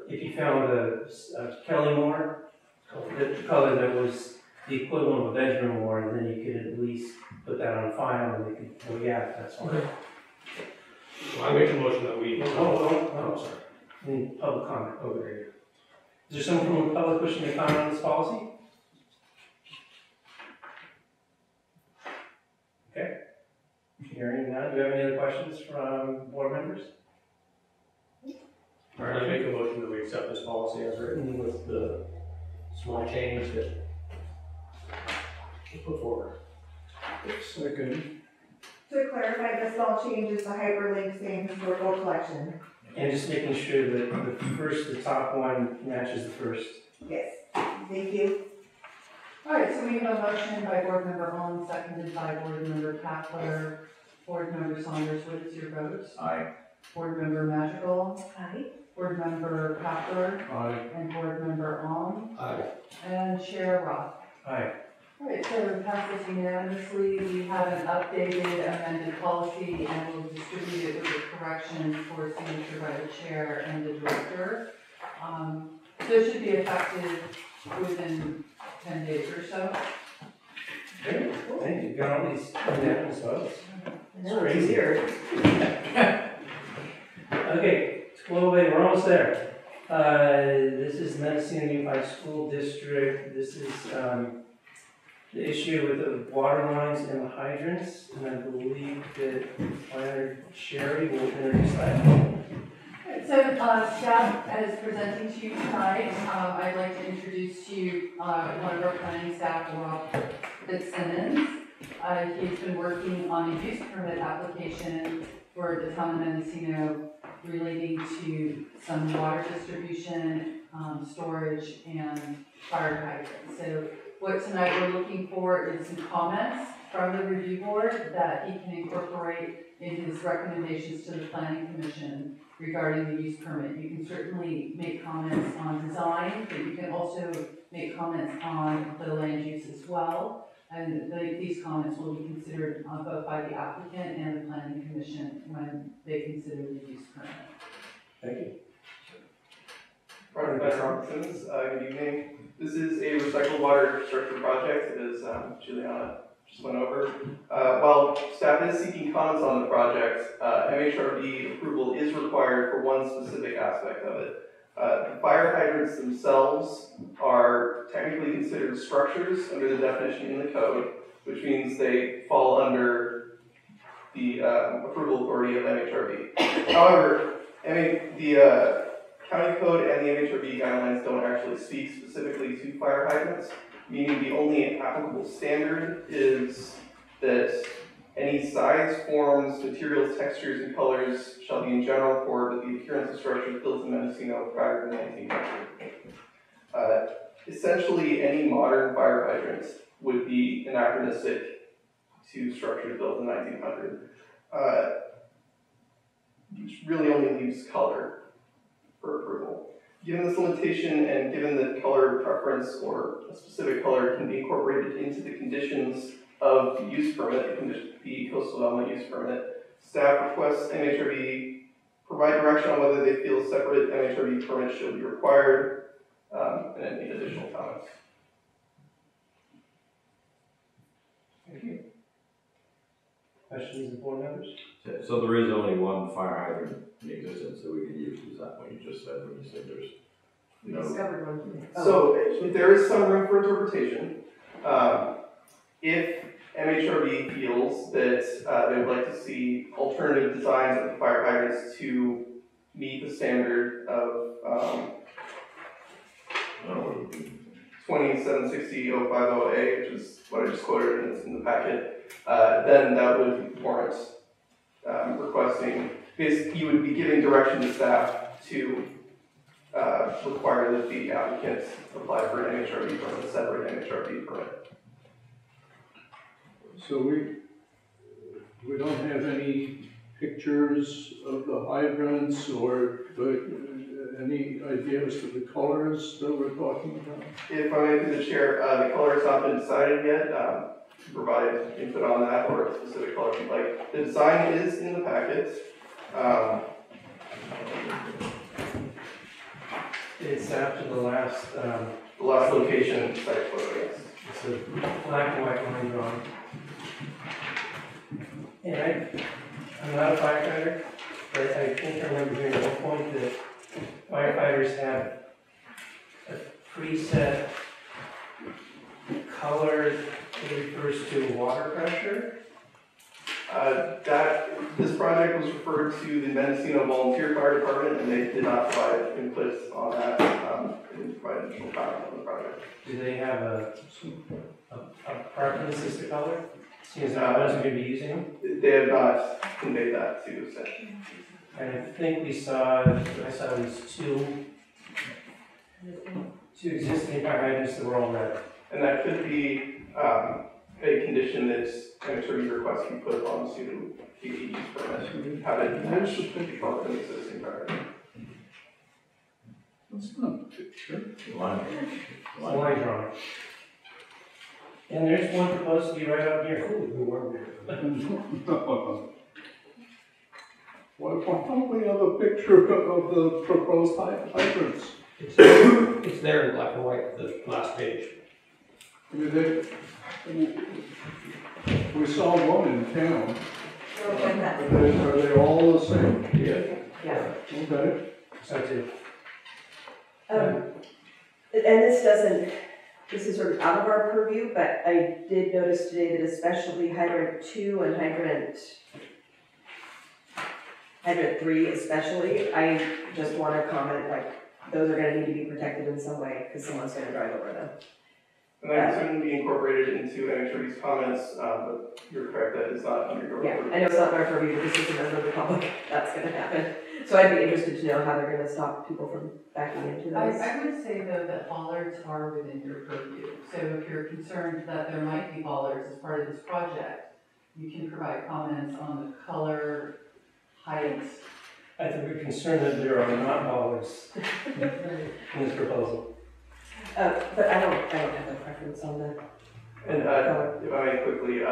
If you found a Kelly Moore, the color that was the equivalent of a Benjamin Moore, and then you could at least put that on file and they could, oh yeah, that's fine. Okay. Well, I make a motion that we. Oh, sorry. I mean, public comment. Okay. Is there someone from the public wishing to comment on this policy? Okay. Hearing none, do we have any other questions from board members? All right, I make a motion that we accept this policy as written with the small change that we put forward. Second. To clarify, the small change is the hyperlink saying historical collection. And just making sure that the top one matches the first. Yes, thank you. All right, so we have a motion by board member Holmes, seconded by board member Kapler. Board member Saunders, what is your vote? Aye. Board member Magical. Aye. Board member Kapler. Aye. And board member Ong. Aye. And Chair Roth. Aye. All right, so we pass this unanimously. We have an updated amended policy and we'll distribute it with the corrections for signature by the chair and the director. So it should be effective within 10 days or so. Great, thank you. Got all these unanimous votes. No, it's here. Okay, 12 we're almost there. This is Mendocino Unified School District. This is the issue with the water lines and the hydrants, and I believe that Planner Sherry will introduce that. So staff is presenting to you tonight. I'd like to introduce to you one of our planning staff, Rob Fitzsimmons. He's been working on a use permit application for the town of Mendocino relating to some water distribution, storage, and fire hydrants. So What tonight we're looking for is some comments from the review board that he can incorporate in his recommendations to the planning commission regarding the use permit. You can certainly make comments on design, but you can also make comments on the land use as well. And these comments will be considered both by the applicant and the planning commission when they consider the use permit. Thank you. Brian Robinsons, good evening. This is a recycled water structure project, as Juliana just went over. While staff is seeking comments on the project, MHRB approval is required for one specific aspect of it. The fire hydrants themselves are technically considered structures under the definition in the code, which means they fall under the approval authority of MHRB. However, the county code and the MHRB guidelines don't actually speak specifically to fire hydrants, meaning the only applicable standard is that any size, forms, materials, textures, and colors shall be in general accord with the appearance of structures built in Mendocino prior to the 1900s. Essentially, any modern fire hydrant would be anachronistic to structures built in 1900, which really only leaves color for approval. Given this limitation and given that color preference or a specific color can be incorporated into the conditions of the use permit, the coastal development use permit, staff requests MHRB provide direction on whether they feel separate MHRB permits should be required, and any additional comments. Thank you. Questions of board members? So there is only one fire hydrant in existence that we can use, is that what you just said when you said there's no? Discovered one. So there is some room for interpretation. If MHRB feels that they would like to see alternative designs of the fire hydrants to meet the standard of 2760-050A, which is what I just quoted and it's in the packet, then that would warrant requesting, because you would be giving direction to staff to require that the applicants apply for an MHRB permit, a separate MHRB permit. So we don't have any pictures of the hydrants or any ideas of the colors that we're talking about? If I may through the chair, the color has not been decided yet. Provide input on that or a specific color if you'd like. The design is in the packet. It's after the last location site photo, yes. It's a black and white line drawing. And I'm not a firefighter, but I think I remember hearing at one point that firefighters have a preset color that refers to water pressure. This project was referred to the Mendocino Volunteer Fire Department, and they did not provide inputs on that. They didn't provide additional comment on the project. Do they have a preference as to color? Seeing as I wasn't going to be using them? They have not conveyed that to us. And I think I saw at least two existing fire hydrants that were all red. And that could be a condition that MHRB requests be put onto the use permit. Have it match the color of the existing fire hydrant. That's not a picture. Line drawing. And there's one supposed to be right up here. Why don't we have a picture of the proposed hydrants? It's there in black and white, the last page. I mean, we saw one in town. Are they all the same? Yeah. Okay. So too. And this is sort of out of our purview, but I did notice today that especially hydrant 2 and hydrant 3 especially, I just want to comment, like, those are going to need to be protected in some way because someone's going to drive over them. And that can certainly be incorporated into MHRB's comments, but you're correct, that is not under your Yeah, I know it's not in our purview, but this is a member of the public, that's going to happen. So I'd be interested to know how they're gonna stop people from backing into those. I would say though that bollards are within your purview. So if you're concerned that there might be bollards as part of this project, you can provide comments on the color, height. I think we're concerned that there are not bollards in this proposal. But I don't have a preference on that. And if I may quickly,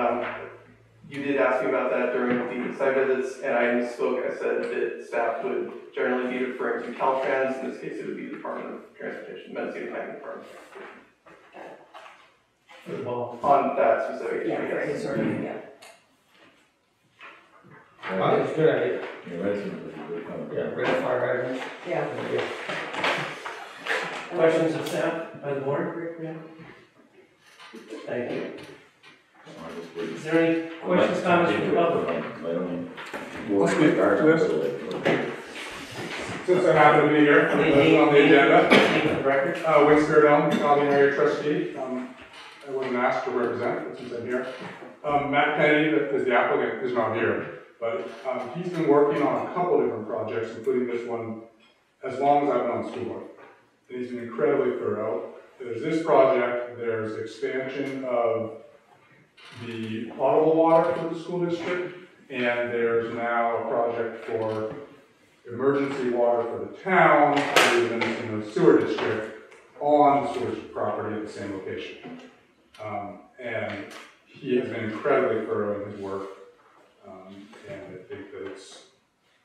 you did ask me about that during the site visits, and I misspoke. I said that staff would generally be referring to Caltrans. In this case, it would be the Department of Transportation, Mendocino Planning Department. For the ball. On that specific issue, Yeah, for any yes. sort of, yeah. It's a good idea. Yeah, resident is a good comment. Yeah, red fire hydrants. Yeah. Questions of staff by the board? Thank you. Is there any questions, comments from the public? Since I happen to be here on the agenda, Wayne Spiridon, Calvin area trustee. I wasn't asked to represent, but since I'm here. Matt Kennedy, that is the applicant, is not here, but he's been working on a couple different projects, including this one, as long as I've been on school board. And he's been incredibly thorough. There's this project, there's expansion of the potable water for the school district, and there's now a project for emergency water for the town, in the sewer district, on the sewer district property at the same location. And he has been incredibly thorough in his work, and I think that it's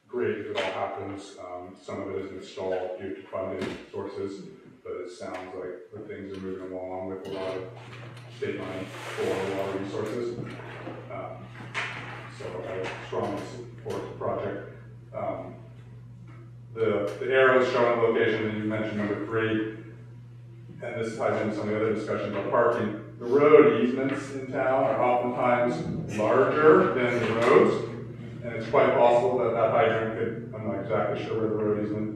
great if it all happens. Some of it is installed due to funding sources, but it sounds like the things are moving along with a lot of state money for water resources. So I strongly support the project. The arrows showing the location that you mentioned, number 3, and this ties into some of the other discussions about parking. The road easements in town are oftentimes larger than the roads, and it's quite possible that that hydrant could, I'm not exactly sure where the road easement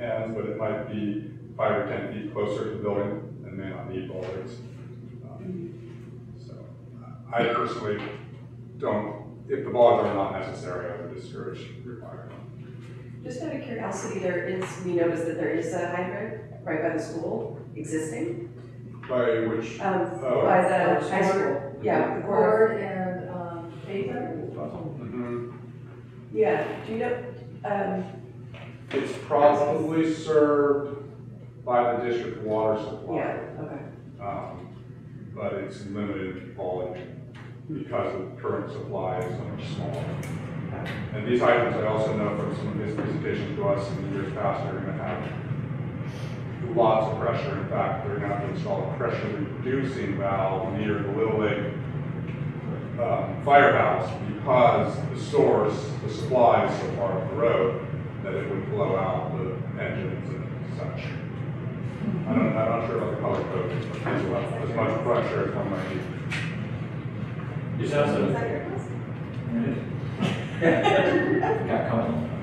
ends, but it might be 5 or 10 feet closer to the building and may not need bollards. So I personally don't, if the bollards are not necessary, I would discourage requiring them. Just out of curiosity, we noticed that there is a hydrant right by the school, existing. By which? By the high school. Yeah, the Ford and Baker. Yeah, do you know, It's probably served by the district water supply. yeah, okay. But it's limited volume because the current supply is so much smaller. And these hydrants, I also know from some of his presentations to us in the years past, are going to have lots of pressure. In fact, they're going to have to install a pressure reducing valve near the Little Lake fire valves because the source, the supply is so far up the road that it would blow out the engines and such. I'm not sure about the color code, but there's as much pressure as one might need. Yourself, Is that your house?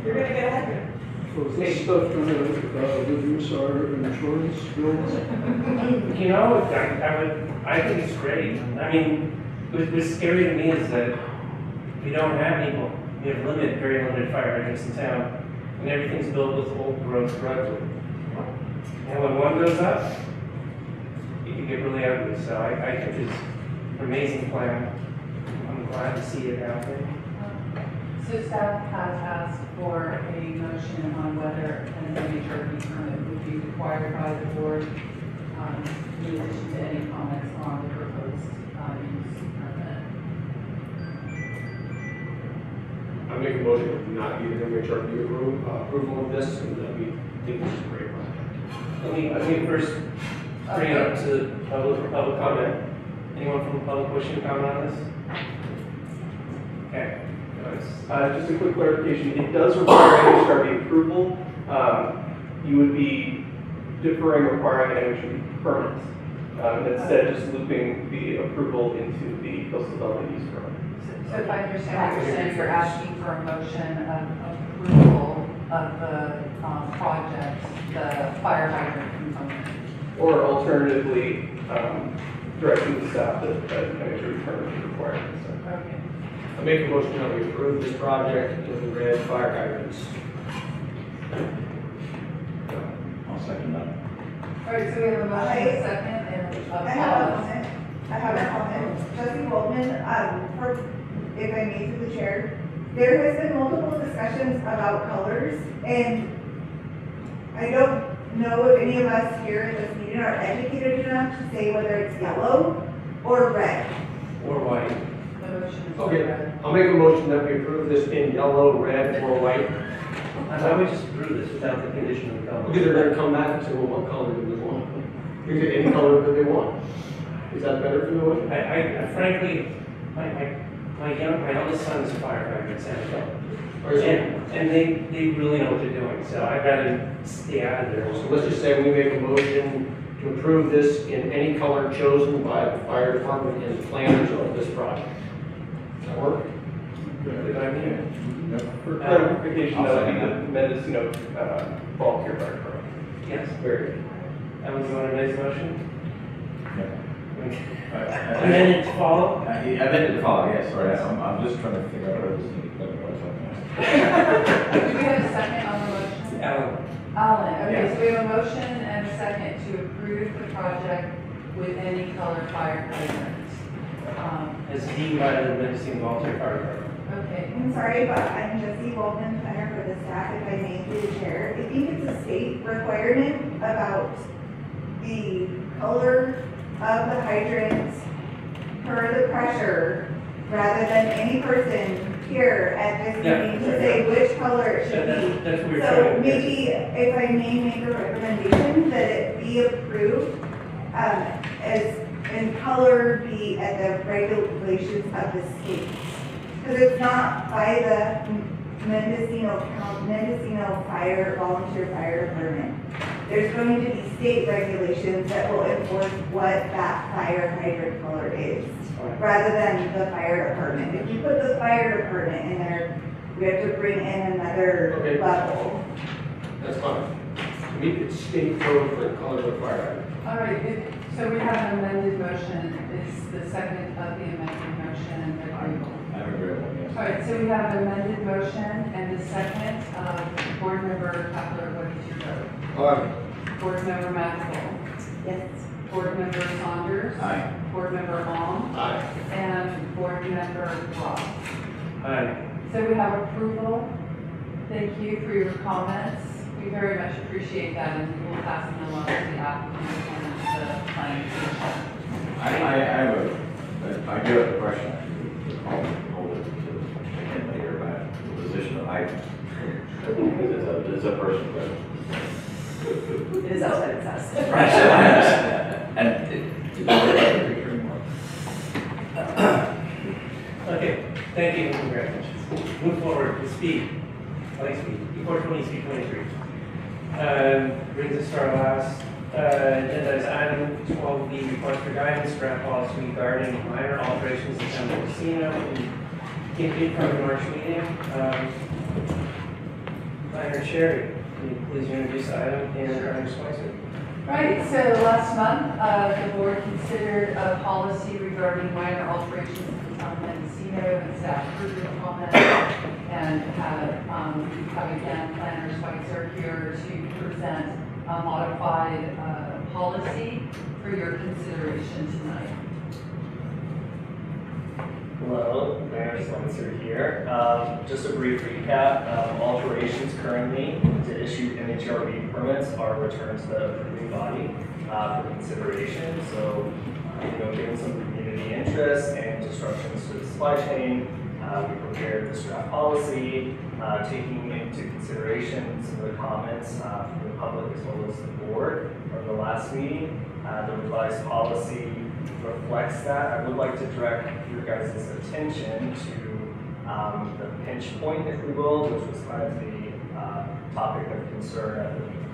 You're gonna get a hydrant. So is this stuff gonna reduce our insurance bills? You know, I think it's great. I mean, what's scary to me is that we don't have people. We have very limited fire hydrants in town, and everything's built with old growth rubber. And when one goes up, it can get really ugly. So I think it's an amazing plan. I'm glad to see it out there. So staff has asked for a motion on whether an MHRD permit would be required by the board, in addition to any comments on the proposed use permit. I make a motion to not give an MHRD approval of this, and that we think this is a great project. Let me first bring it up to the public for public comment. Anyone from the public wishing to comment on this? Okay. Just a quick clarification, it does require MHRD approval. You would be deferring requiring an MHRD permit, instead just looping the approval into the coastal development use permit. So if I understand what you're saying, you're asking for a motion of approval of the project, the fire hydrant component. Or alternatively, directing the staff that an MHRD permit is required. So. Okay. I make a motion that we approve this project with the red fire hydrants. I'll second that. All right, so we have a motion, a second, and I have a comment. I have a comment. Trustee Waldman, if I may through the chair, there has been multiple discussions about colors, and I don't know if any of us here at this meeting are educated enough to say whether it's yellow or red. Or white. the motion is Okay, read. I'll make a motion that we approve this in yellow, red, or white. I would just approve this without the condition of color. Because they're gonna come back and say, well, what color do we want? You get any color that they want. Is that better for the motion? I frankly, my eldest son is a firefighter in San Antonio. And they really know what they're doing, so I'd rather stay out of there. So let's just say we make a motion to approve this in any color chosen by the fire department and the planners of this project. Does that work? Good idea. For clarification, I'll though, second the Mendocino volunteer fire department. Yes. Very good. Ellen, you want to raise the motion? I Amendment to follow? meant it to follow, yes, sorry, I'm just trying to figure out where this thing is going or something. Do we have a second on the motion? Alan. Alan, okay, Yes. so we have a motion and a second to approve the project with any color fire hydrants. As deemed by the Mendocino Volunteer Fire Department. Okay, I'm sorry, but I'm Jessie Waldman, planner for the staff, if I may through the chair. I think it's a state requirement about the color of the hydrants per the pressure, rather than any person here at this meeting to say which color it should be. That's what we're So trying to get. maybe if I may make a recommendation that it be approved, as in color be at the regulations of the state. Because it's not by the Mendocino Fire, Volunteer Fire Department. There's going to be state regulations that will enforce what that fire hydrant color is, rather than the fire department. If you put the fire department in there, we have to bring in another Okay. level. That's fine. Meet the state code for the color of the fire hydrant. all right, so we have an amended motion. Is the second of the amended motion agreeable? I have a great one, yes. All right, so we have an amended motion and the second, board member Kepler, what is your vote? Aye. Board member Maxwell? Yes. Board member Saunders? Aye. Board member Long? Aye. And board member Ross? Aye. So we have approval. Thank you for your comments. We very much appreciate that, and we will pass them along to the applicant and the planning commission. I do have a question. Hold it to later about the position of hydrant. It's a person question. It is outside its house. Right, so I understand. And it doesn't have a picture anymore. Okay, thank you and congratulations. Move forward with speed. I like speed. Before 20, speed 23. Brings us to our last agenda is item 12B, request for guidance, draft policy regarding minor alterations in Town of Mendocino. Came in from the March meeting. Planner Cherry, can you please introduce the item and Director Spicer? Right, so last month, the board considered a policy regarding minor alterations in the Town of Mendocino and staff approved the comment, and have again Planner Spicer here to present a modified policy for your consideration tonight. Hello, Mayor Spencer here. Just a brief recap. Alterations currently to issue MHRB permits are returned to the approving body for consideration. So, given some community interest and disruptions to the supply chain, we prepared this draft policy, taking into consideration some of the comments from the public as well as the board from the last meeting. The revised policy reflects that. I would like to direct your guys' attention to the pinch point, if we will, which was kind of the topic of concern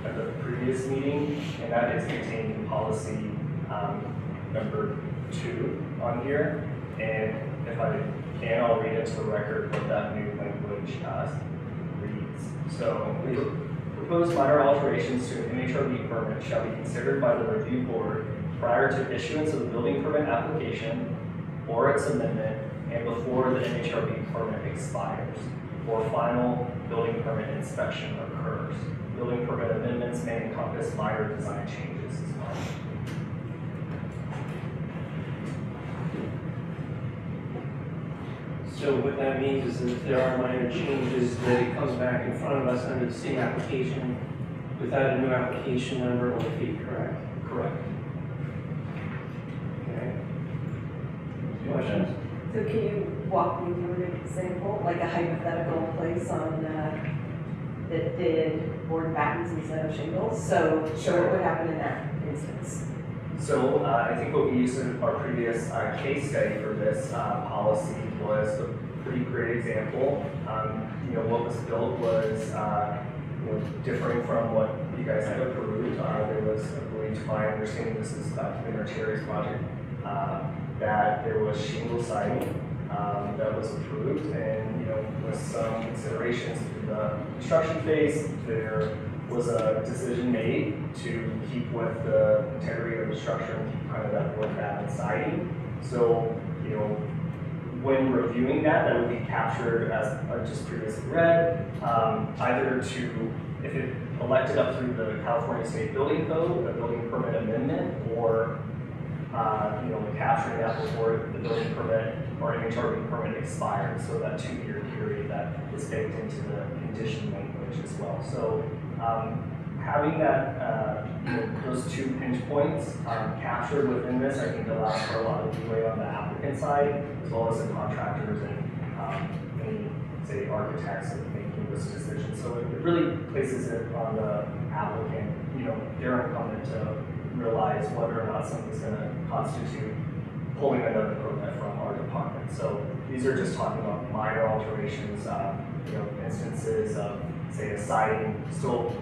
at the previous meeting, and that is contained in policy number 2 on here. And if I can, I'll read into the record what that new language reads. So, proposed minor alterations to an MHRB permit shall be considered by the review board prior to issuance of the building permit application or its amendment and before the MHRB permit expires. or final building permit inspection occurs. Building permit amendments may encompass minor design changes as well. So what that means is that if there are minor changes, that it comes back in front of us under the same application without a new application number or fee, correct? Correct. Okay. Questions? So can you walk me through an example, like a hypothetical place on, that did board battens instead of shingles? So what would happen in that instance? So I think what we used in our previous case study for this policy was a pretty great example. What was built was differing from what you guys had approved. There was, I believe, to my understanding, this is Commissioner Terry's project, that there was shingle siding that was approved, and with some considerations through the construction phase, there was a decision made to keep with the integrity of the structure and keep kind of that board batten siding. So, when reviewing that would be captured as I just previously read, either to, if it elected up through the California State Building Code, a building permit amendment, or capturing that before the building permit or MHRB permit expired, so that 2-year period that is baked into the condition language as well. So having that those 2 pinch points captured within this, I think allows for a lot of leeway on the applicant side, as well as the contractors and any, say, architects making this decision. So it really places it on the applicant, their incumbent to realize whether or not something's going to constitute pulling another permit from our department. So these are just talking about minor alterations, instances of, say, a siding still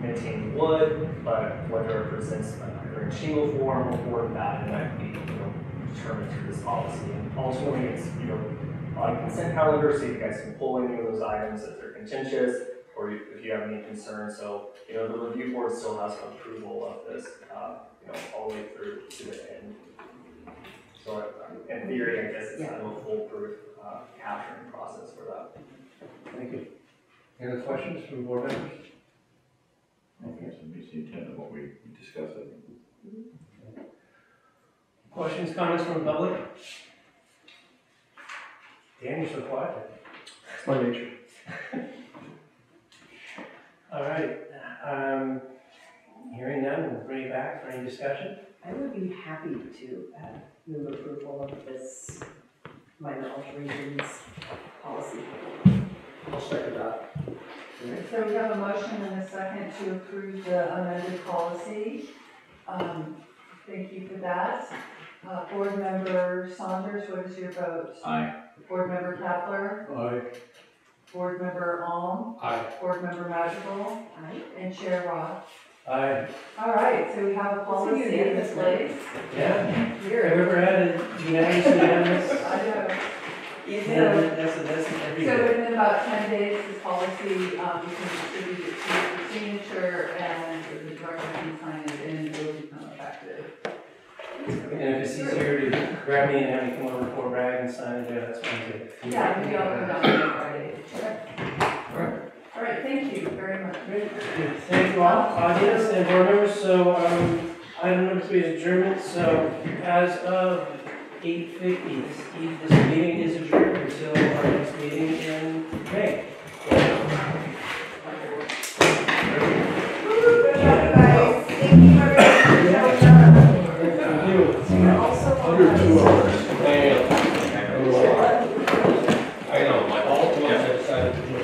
maintaining wood, but whether it presents either in shingle form or board batten, that can be determined through this policy. And ultimately, it's on consent calendar, so you guys can pull any of those items if they're contentious, or if you have any concerns. So the review board still has approval of this, all the way through to the end. So in theory, I guess it's kind of a foolproof capturing process for that. Thank you. Any other questions from board members? I think that meets the intent of what we discussed. Questions, comments from the public? Dan, you're so quiet. It's my nature. All right. Hearing none, we'll bring it back for any discussion. I would be happy to move approval of this minor alterations policy. I'll second that. So we have a motion and a second to approve the amended policy. Thank you for that. Board Member Saunders, what is your vote? Aye. Board Member Kapler? Aye. Board Member Alm? Aye. Board Member Madrigal? Aye. And Chair Roth? Aye. All right, so we have a policy in place. Yeah. Here. Have you ever had a unanimous? I know. Yeah, that's every So day. within about 10 days, this policy, you can distribute it to your signature, and the director can sign it, and it will become effective. And if it's easier to grab me and have me come over for Bragg and sign it there, that's fine too. Yeah, maybe I'll come down on Friday. All right. All right, thank you very much. Thank you all, audience and board members. So item number 3 is adjournment. So as of 8:50, this meeting is adjourned until our next meeting in May. Good job, guys. Thank you very much. Under 2 hours. I know, like all the ones I decided to do, they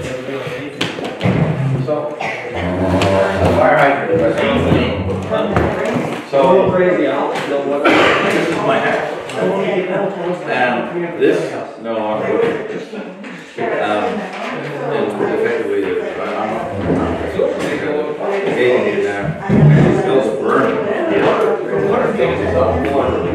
never really anything. So, fire hydrant. So, a little crazy, I don't know what. This is my hat. This, no longer. And effectively, I'm not. It smells burning. Yeah.